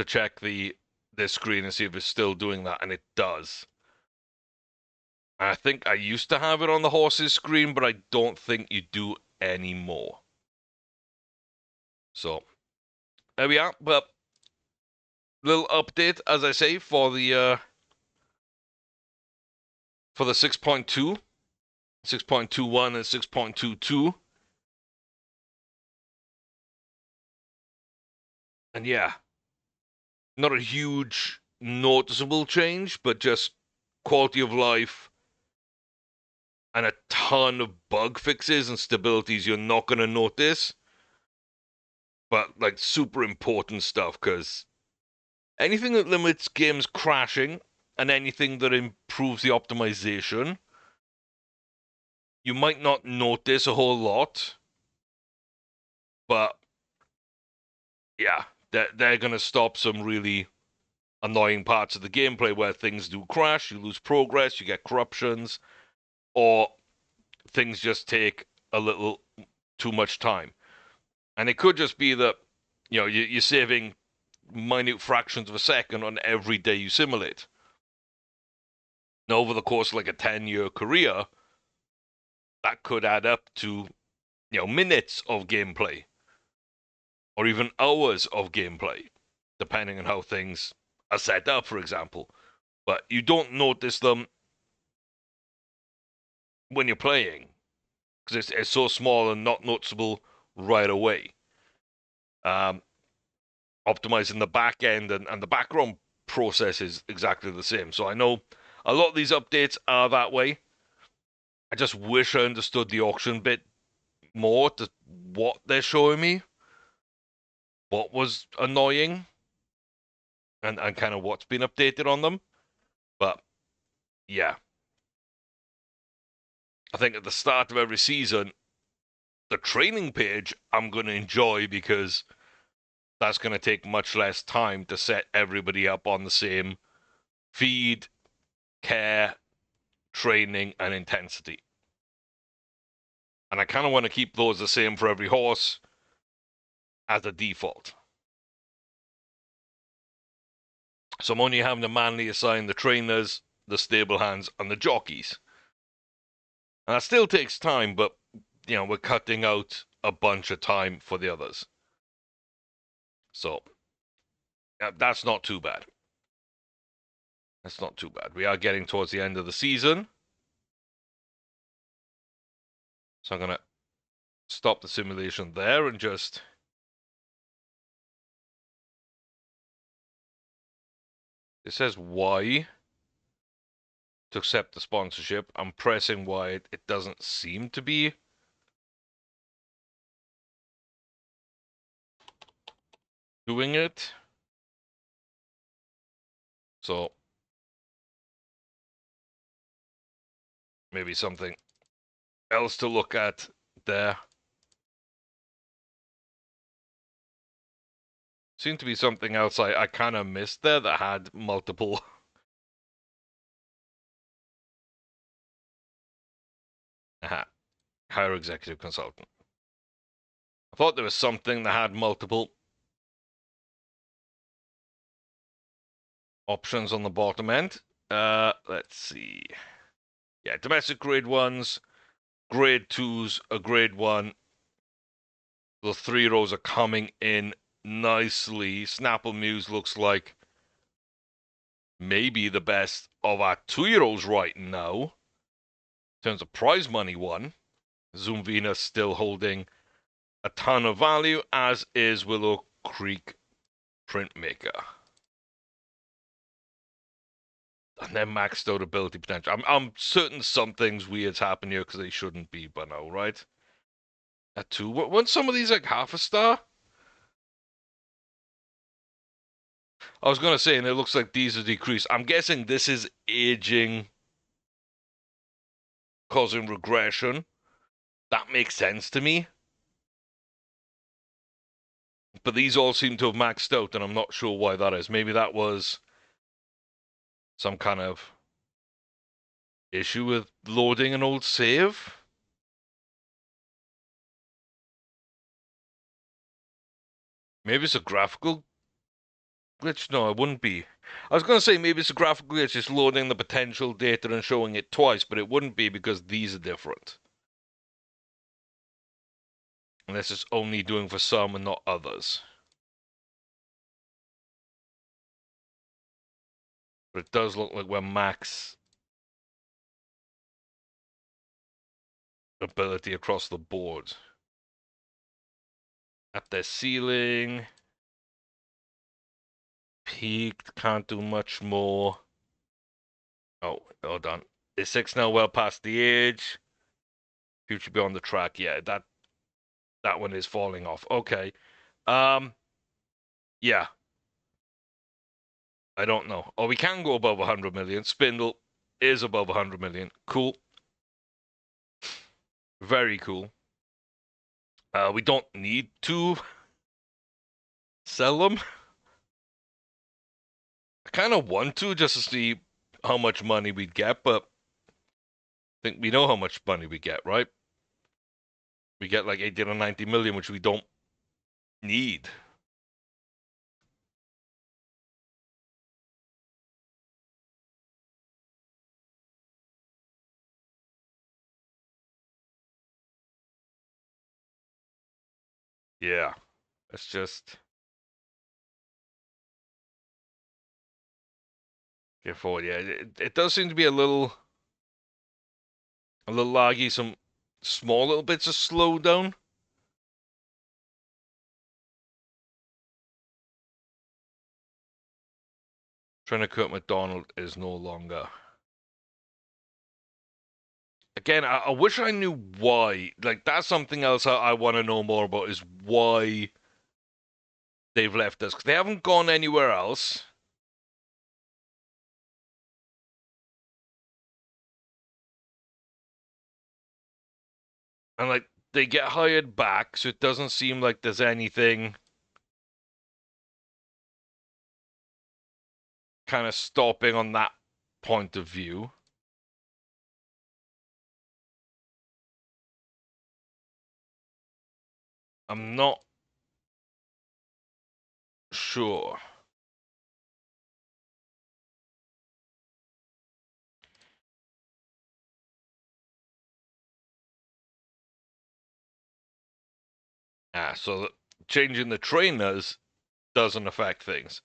check this screen and see if it's still doing that, and it does. I think I used to have it on the horses screen, but I don't think you do anymore. So there we are. But little update, as I say, for the 6.2, 6.21, and 6.22. And yeah, not a huge noticeable change, but just quality of life and a ton of bug fixes and stabilities you're not going to notice, but like super important stuff, because anything that limits games crashing and anything that improves the optimization, you might not notice a whole lot, but yeah, they're going to stop some really annoying parts of the gameplay where things do crash, you lose progress, you get corruptions, or things just take a little too much time. And it could just be that, you're saving minute fractions of a second on every day you simulate. Now, over the course of like a 10-year career, that could add up to, minutes of gameplay or even hours of gameplay, depending on how things are set up, for example. But you don't notice them when you're playing because it's so small and not noticeable right away. Optimizing the back end and the background process is exactly the same. So I know a lot of these updates are that way. I just wish I understood the auction bit more to what they're showing me, what was annoying, and kind of what's been updated on them. But yeah, I think at the start of every season, the training page I'm going to enjoy because that's going to take much less time to set everybody up on the same feed, care, training, and intensity. And I kind of want to keep those the same for every horse as a default. So I'm only having to manually assign the trainers, the stable hands, and the jockeys. And that still takes time, but, we're cutting out a bunch of time for the others. So, that's not too bad. That's not too bad. We are getting towards the end of the season. So I'm going to stop the simulation there and just... It says Y to accept the sponsorship. I'm pressing Y. It doesn't seem to be doing it. So maybe something else to look at there. Seemed to be something else I kind of missed there that had multiple. Hire executive consultant. I thought there was something that had multiple options on the bottom end. Let's see. Yeah, domestic grade 1s, grade 2s, a grade 1. The 3 rows are coming in nicely. Snapple Muse looks like maybe the best of our 2-year-olds right now. In terms of prize money won, Zoom Venus still holding a ton of value, as is Willow Creek Printmaker. And then maxed out ability potential. I'm certain something's weird's happened here because they shouldn't be, but no, right? At 2. Weren't some of these like half a star? I was going to say, and it looks like these are decreased. I'm guessing this is aging, causing regression. That makes sense to me. But these all seem to have maxed out, and I'm not sure why that is. Maybe that was some kind of issue with loading an old save. Maybe it's a graphical glitch. No, it wouldn't be. I was going to say maybe it's a graphical glitch, just loading the potential data and showing it twice, but it wouldn't be because these are different. Unless it's only doing for some and not others. But it does look like we're max ability across the board. At their ceiling. Peaked, can't do much more. Oh, hold on. Is 6 now well past the age? Future beyond the track. Yeah, that one is falling off. Okay. Yeah. I don't know. Oh, we can go above 100 million. Spindle is above 100 million. Cool. Very cool. We don't need to sell them. I kind of want to just to see how much money we'd get, but I think we know how much money we get, right? We get like 80 or 90 million, which we don't need. Yeah. It's just get forward. Yeah, it does seem to be a little laggy. Some small little bits of slowdown. Trying to quit McDonald is no longer. Again, I wish I knew why. Like, that's something else I want to know more about is why they've left us. 'Cause they haven't gone anywhere else. And, like, they get hired back, so it doesn't seem like there's anything kind of stopping on that point of view. I'm not sure. So changing the trainers doesn't affect things.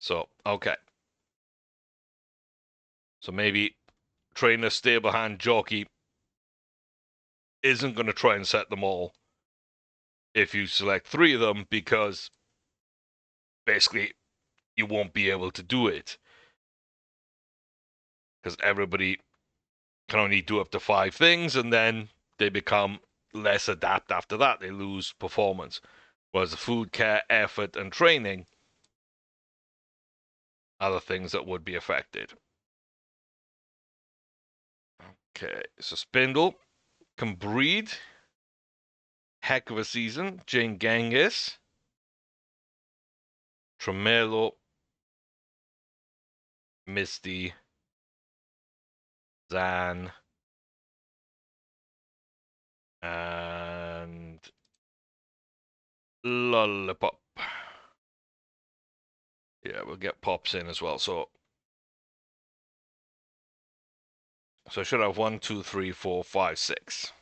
So, okay. So maybe trainer, stable hand, jockey isn't going to try and set them all if you select 3 of them because basically you won't be able to do it because everybody can only do up to 5 things and then they become less adept after that. They lose performance. Whereas the food, care, effort, and training are the things that would be affected. Okay, so Spindle can breed. Heck of a season. Jane Genghis. Tremelo. Misty. Zan. And Lollipop. Yeah, we'll get Pops in as well. So I should have 1, 2, 3, 4, 5, 6.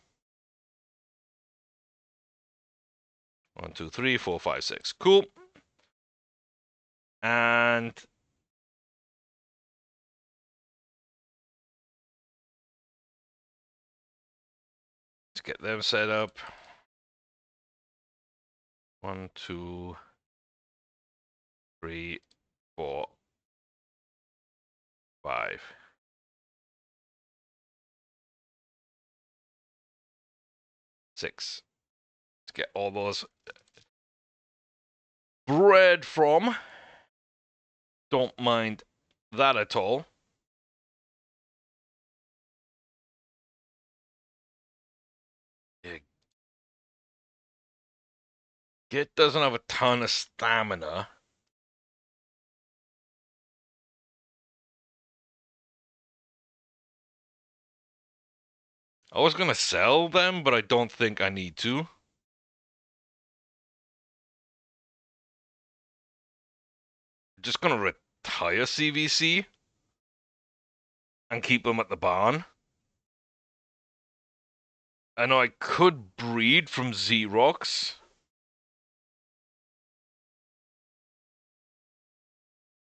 1, 2, 3, 4, 5, 6. Cool. And let's get them set up. 1, 2, 3, 4, 5. 6. Let's get all those bred from. Don't mind that at all. Yeah. Git doesn't have a ton of stamina. I was gonna sell them, but I don't think I need to. Just gonna retire CVC and keep them at the barn. I know I could breed from Xerox,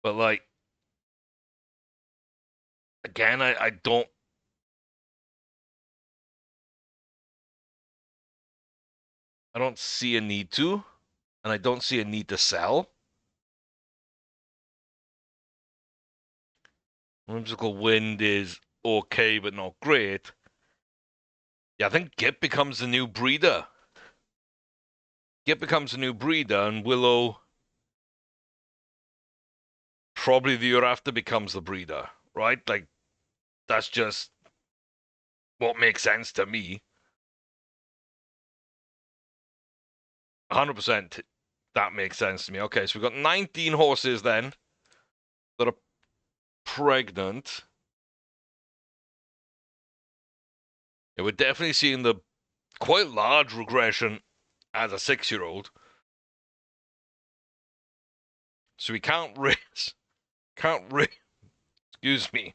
but like again, I don't see a need to, and I don't see a need to sell. Whimsical Wind is okay, but not great. Yeah, I think Gip becomes the new breeder. Gip becomes a new breeder, and Willow probably the year after becomes the breeder, right? Like, that's just what makes sense to me. 100% that makes sense to me. Okay, so we've got 19 horses then that are pregnant. Yeah, we're definitely seeing the quite large regression as a 6-year-old. So we excuse me.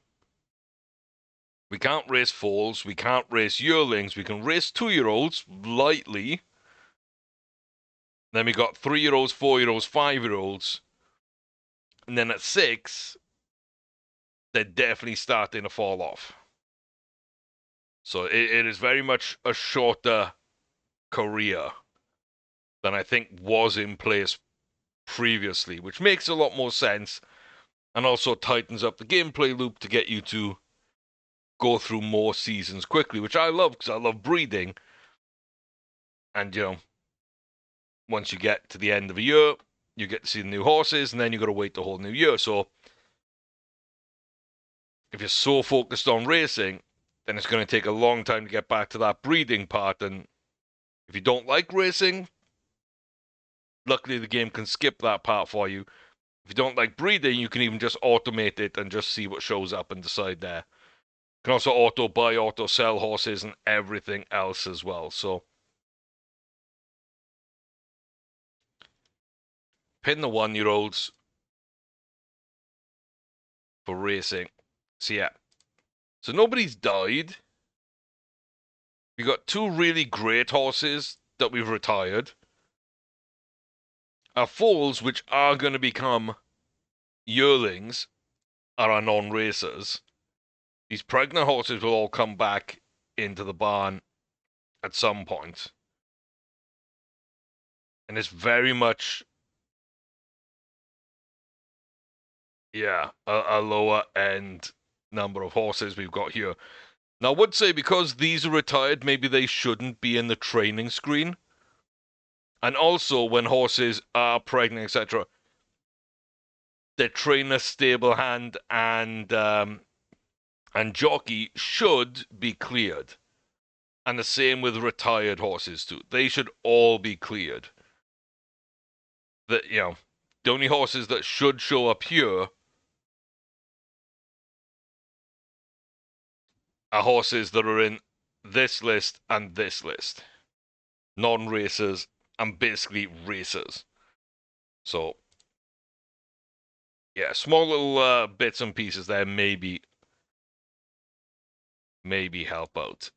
We can't race foals, we can't race yearlings, we can race 2-year-olds lightly. Then we got 3-year-olds, 4-year-olds, 5-year-olds. And then at 6, they're definitely starting to fall off. So it is very much a shorter career than I think was in place previously, which makes a lot more sense and also tightens up the gameplay loop to get you to go through more seasons quickly, which I love because I love breeding. And, once you get to the end of a year, you get to see the new horses, and then you got to wait the whole new year. So if you're so focused on racing, then it's going to take a long time to get back to that breeding part. And if you don't like racing, luckily the game can skip that part for you. If you don't like breeding, you can even just automate it and just see what shows up and decide there. You can also auto buy, auto sell horses and everything else as well. So pin the 1-year-olds for racing. So yeah. So nobody's died. We got 2 really great horses that we've retired. Our foals, which are going to become yearlings, are our non-racers. These pregnant horses will all come back into the barn at some point. And it's very much, yeah, a lower end number of horses we've got here. Now, I would say because these are retired, maybe they shouldn't be in the training screen. And also, when horses are pregnant, etc., their trainer, stable hand, and jockey should be cleared. And the same with retired horses too. They should all be cleared. The only horses that should show up here are horses that are in this list and this list. Non-racers and basically racers. So, yeah, small little bits and pieces there maybe help out.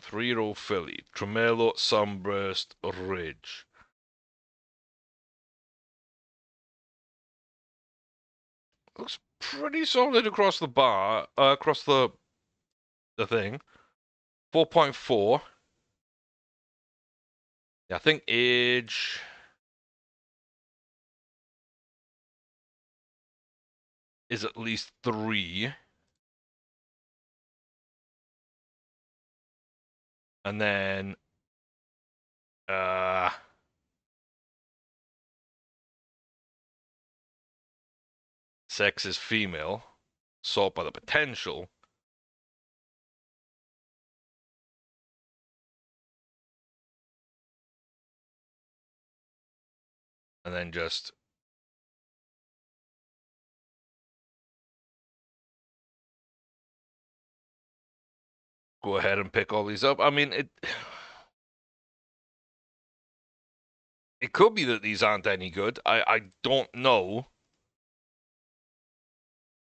3-year-old filly, Tremelo Sunburst Ridge. Looks pretty solid across the bar, across the thing. 4.4. Yeah, I think age is at least 3. And then sex is female, sort by the potential. And then just go ahead and pick all these up. I mean, it could be that these aren't any good. I don't know.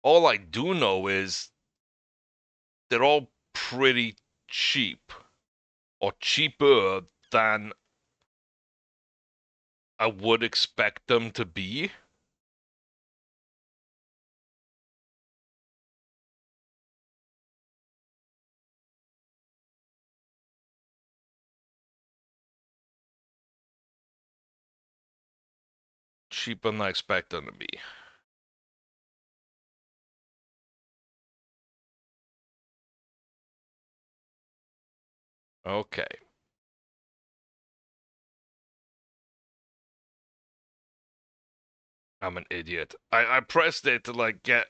All I do know is they're all pretty cheap, or cheaper than I would expect them to be. cheaper than I expect them to be. Okay. I'm an idiot. I pressed it to like get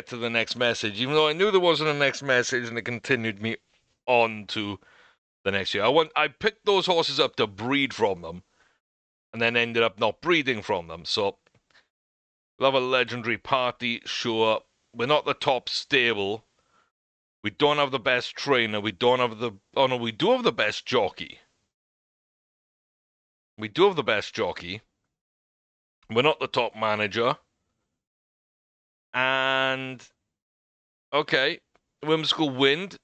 to the next message, even though I knew there wasn't a next message, and it continued me on to the next year. I picked those horses up to breed from them, and then ended up not breeding from them. So we'll have a legendary party, sure. We're not the top stable. We don't have the best trainer. We don't have the... Oh, no, we do have the best jockey. We do have the best jockey. We're not the top manager. And... Okay. Whimsical Wind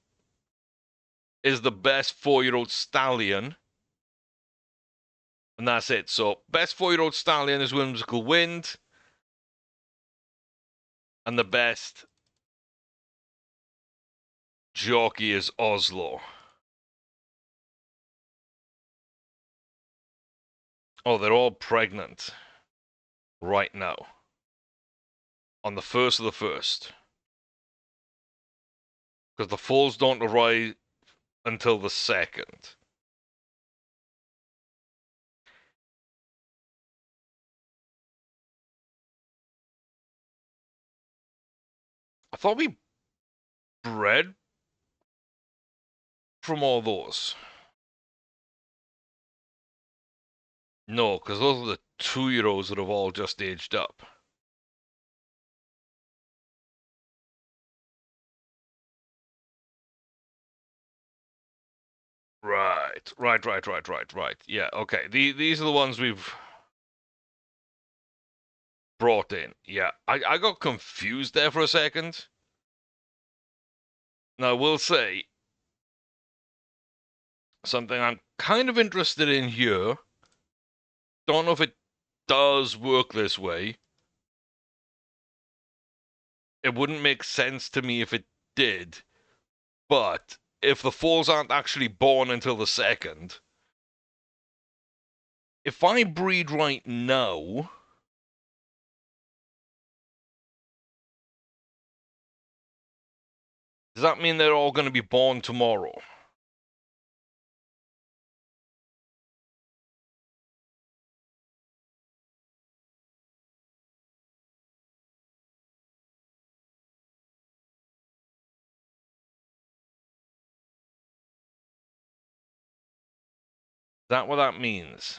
is the best 4-year-old stallion. And that's it. So, best 4-year-old stallion is Whimsical Wind. And the best jockey is Oslo. Oh, they're all pregnant right now. On the 1st of the 1st. Because the foals don't arrive until the 2nd. I thought we bred from all those. No, because those are the 2-year-olds that have all just aged up. Right. Yeah, okay. These are the ones we've brought in. Yeah, I got confused there for a second. Now, I will say something I'm kind of interested in here. Don't know if it does work this way. It wouldn't make sense to me if it did. But if the foals aren't actually born until the 2nd, if I breed right now, does that mean they're all going to be born tomorrow? Is that what that means?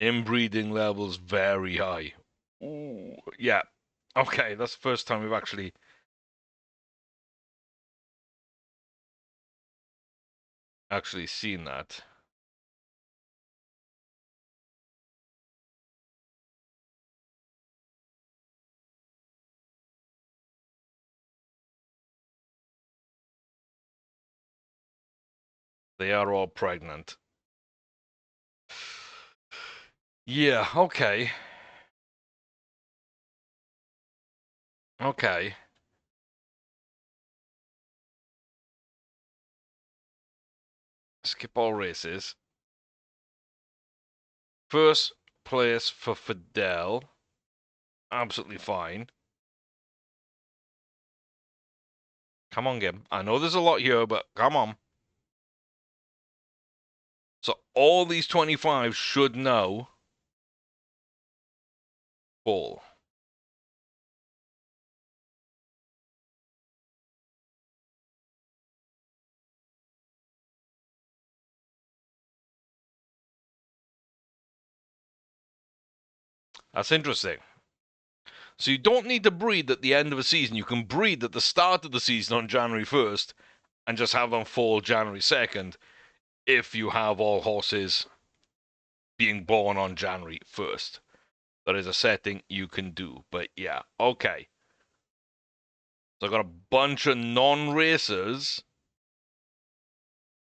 Inbreeding levels very high. Ooh, yeah. Okay, that's the first time we've actually seen that. They are all pregnant. Yeah, okay. Okay. Skip all races. First place for Fidel. Absolutely fine. Come on, Gim. I know there's a lot here, but come on. So all these 25 should know full. That's interesting. So you don't need to breed at the end of a season. You can breed at the start of the season on January 1st and just have them fall January 2nd if you have all horses being born on January 1st. That is a setting you can do. But yeah, okay. So I got a bunch of non-racers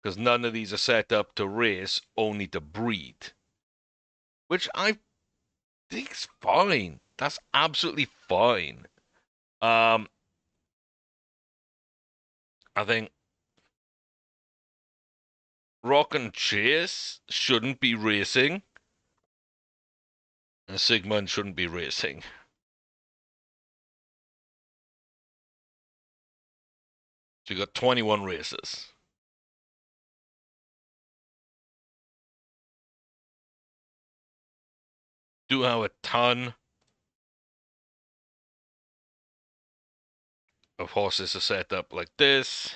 because none of these are set up to race, only to breed. Which I think is fine. That's absolutely fine. I think Rock and Chase shouldn't be racing, and Sigmund shouldn't be racing. So you got 21 races. Do have a ton of horses are set up like this.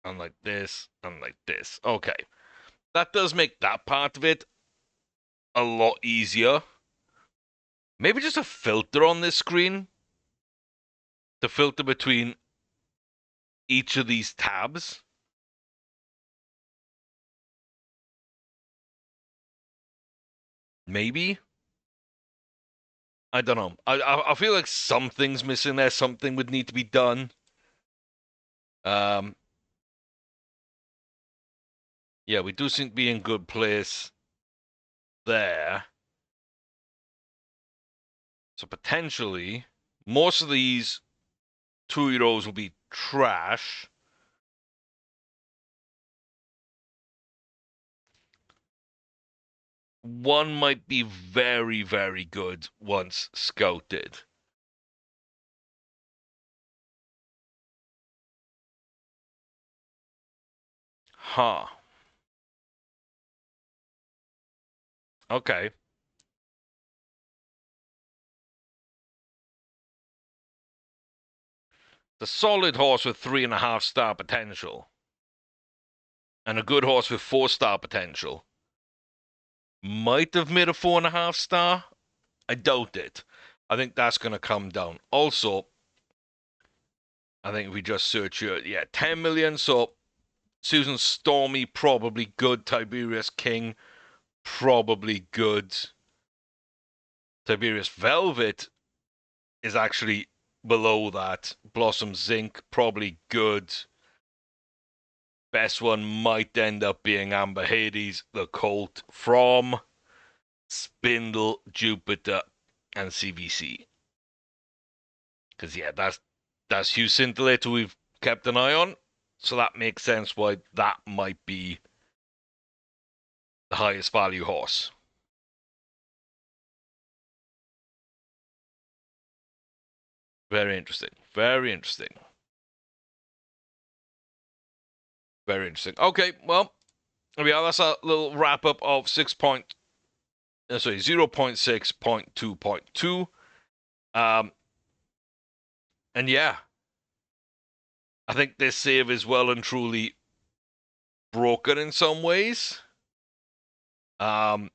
And like this, and like this. Okay. That does make that part of it a lot easier. Maybe just a filter on this screen to filter between each of these tabs. Maybe. I don't know. I feel like something's missing there. Something would need to be done. Yeah, we do seem to be in good place there. So potentially, most of these 2-year-olds will be trash. One might be very, very good once scouted. Huh. Okay. The solid horse with 3.5-star potential. And a good horse with 4-star potential. Might have made a 4.5-star. I doubt it. I think that's going to come down. Also, I think if we just search here, yeah, 10 million. So Susan Stormy, probably good. Tiberius King, probably good. Tiberius Velvet is actually below that. Blossom Zinc, probably good. Best one might end up being Amber Hades, the Colt from Spindle, Jupiter, and CVC. Because, yeah, that's Hugh Scintillator we've kept an eye on. So that makes sense why that might be the highest value horse. Very interesting. Very interesting. Very interesting. Okay, well, yeah, that's a little wrap up of 0.6.2.2. And yeah, I think this save is well and truly broken in some ways. Either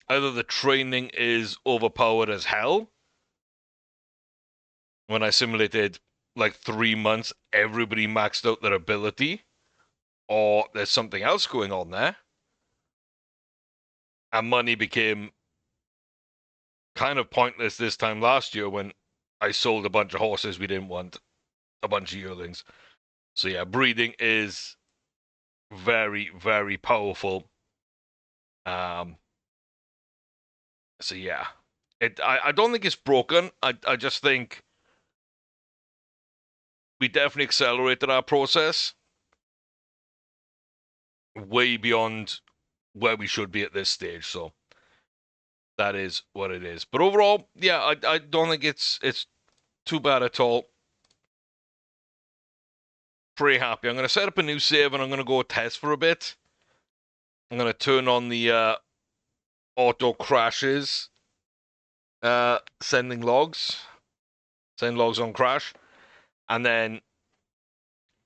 the training is overpowered as hell. When I simulated like 3 months, everybody maxed out their ability, or there's something else going on there. And money became kind of pointless this time last year when I sold a bunch of horses we didn't want, a bunch of yearlings. So yeah, breeding is very, very powerful. So yeah, I don't think it's broken. I just think we definitely accelerated our process way beyond where we should be at this stage. So that is what it is. But overall, yeah, I don't think it's too bad at all. Pretty happy. I'm going to set up a new save and I'm going to go test for a bit. I'm going to turn on the auto crashes, send logs on crash, and then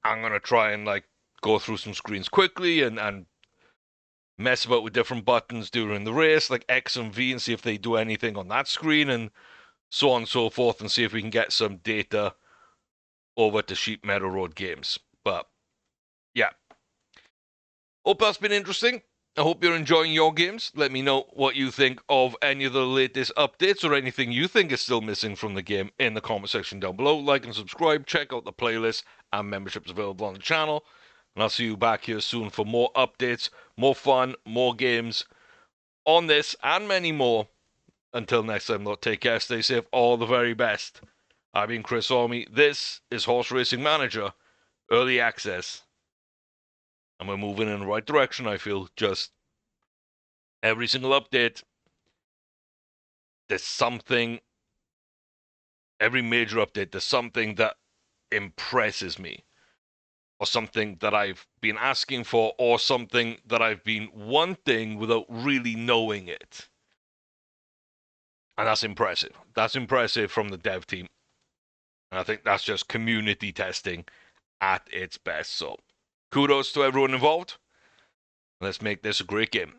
I'm going to try and like go through some screens quickly and mess about with different buttons during the race, like X and V, and see if they do anything on that screen, and so on and so forth, and see if we can get some data over to Sheep Meadow Road Games. But yeah, Hope that's been interesting. I hope you're enjoying your games. Let me know what you think of any of the latest updates or anything you think is still missing from the game in the comment section down below. Like and subscribe, check out the playlist and memberships available on the channel. And I'll see you back here soon for more updates, more fun, more games on this and many more. Until next time, though, take care, stay safe, all the very best. I've been Chris Orme. This is Horse Racing Manager Early Access. And we're moving in the right direction, I feel. Just every single update, there's something, every major update, there's something that impresses me. Or something that I've been asking for, or something that I've been wanting without really knowing it. And that's impressive. That's impressive from the dev team. And I think that's just community testing at its best. So, kudos to everyone involved. Let's make this a great game.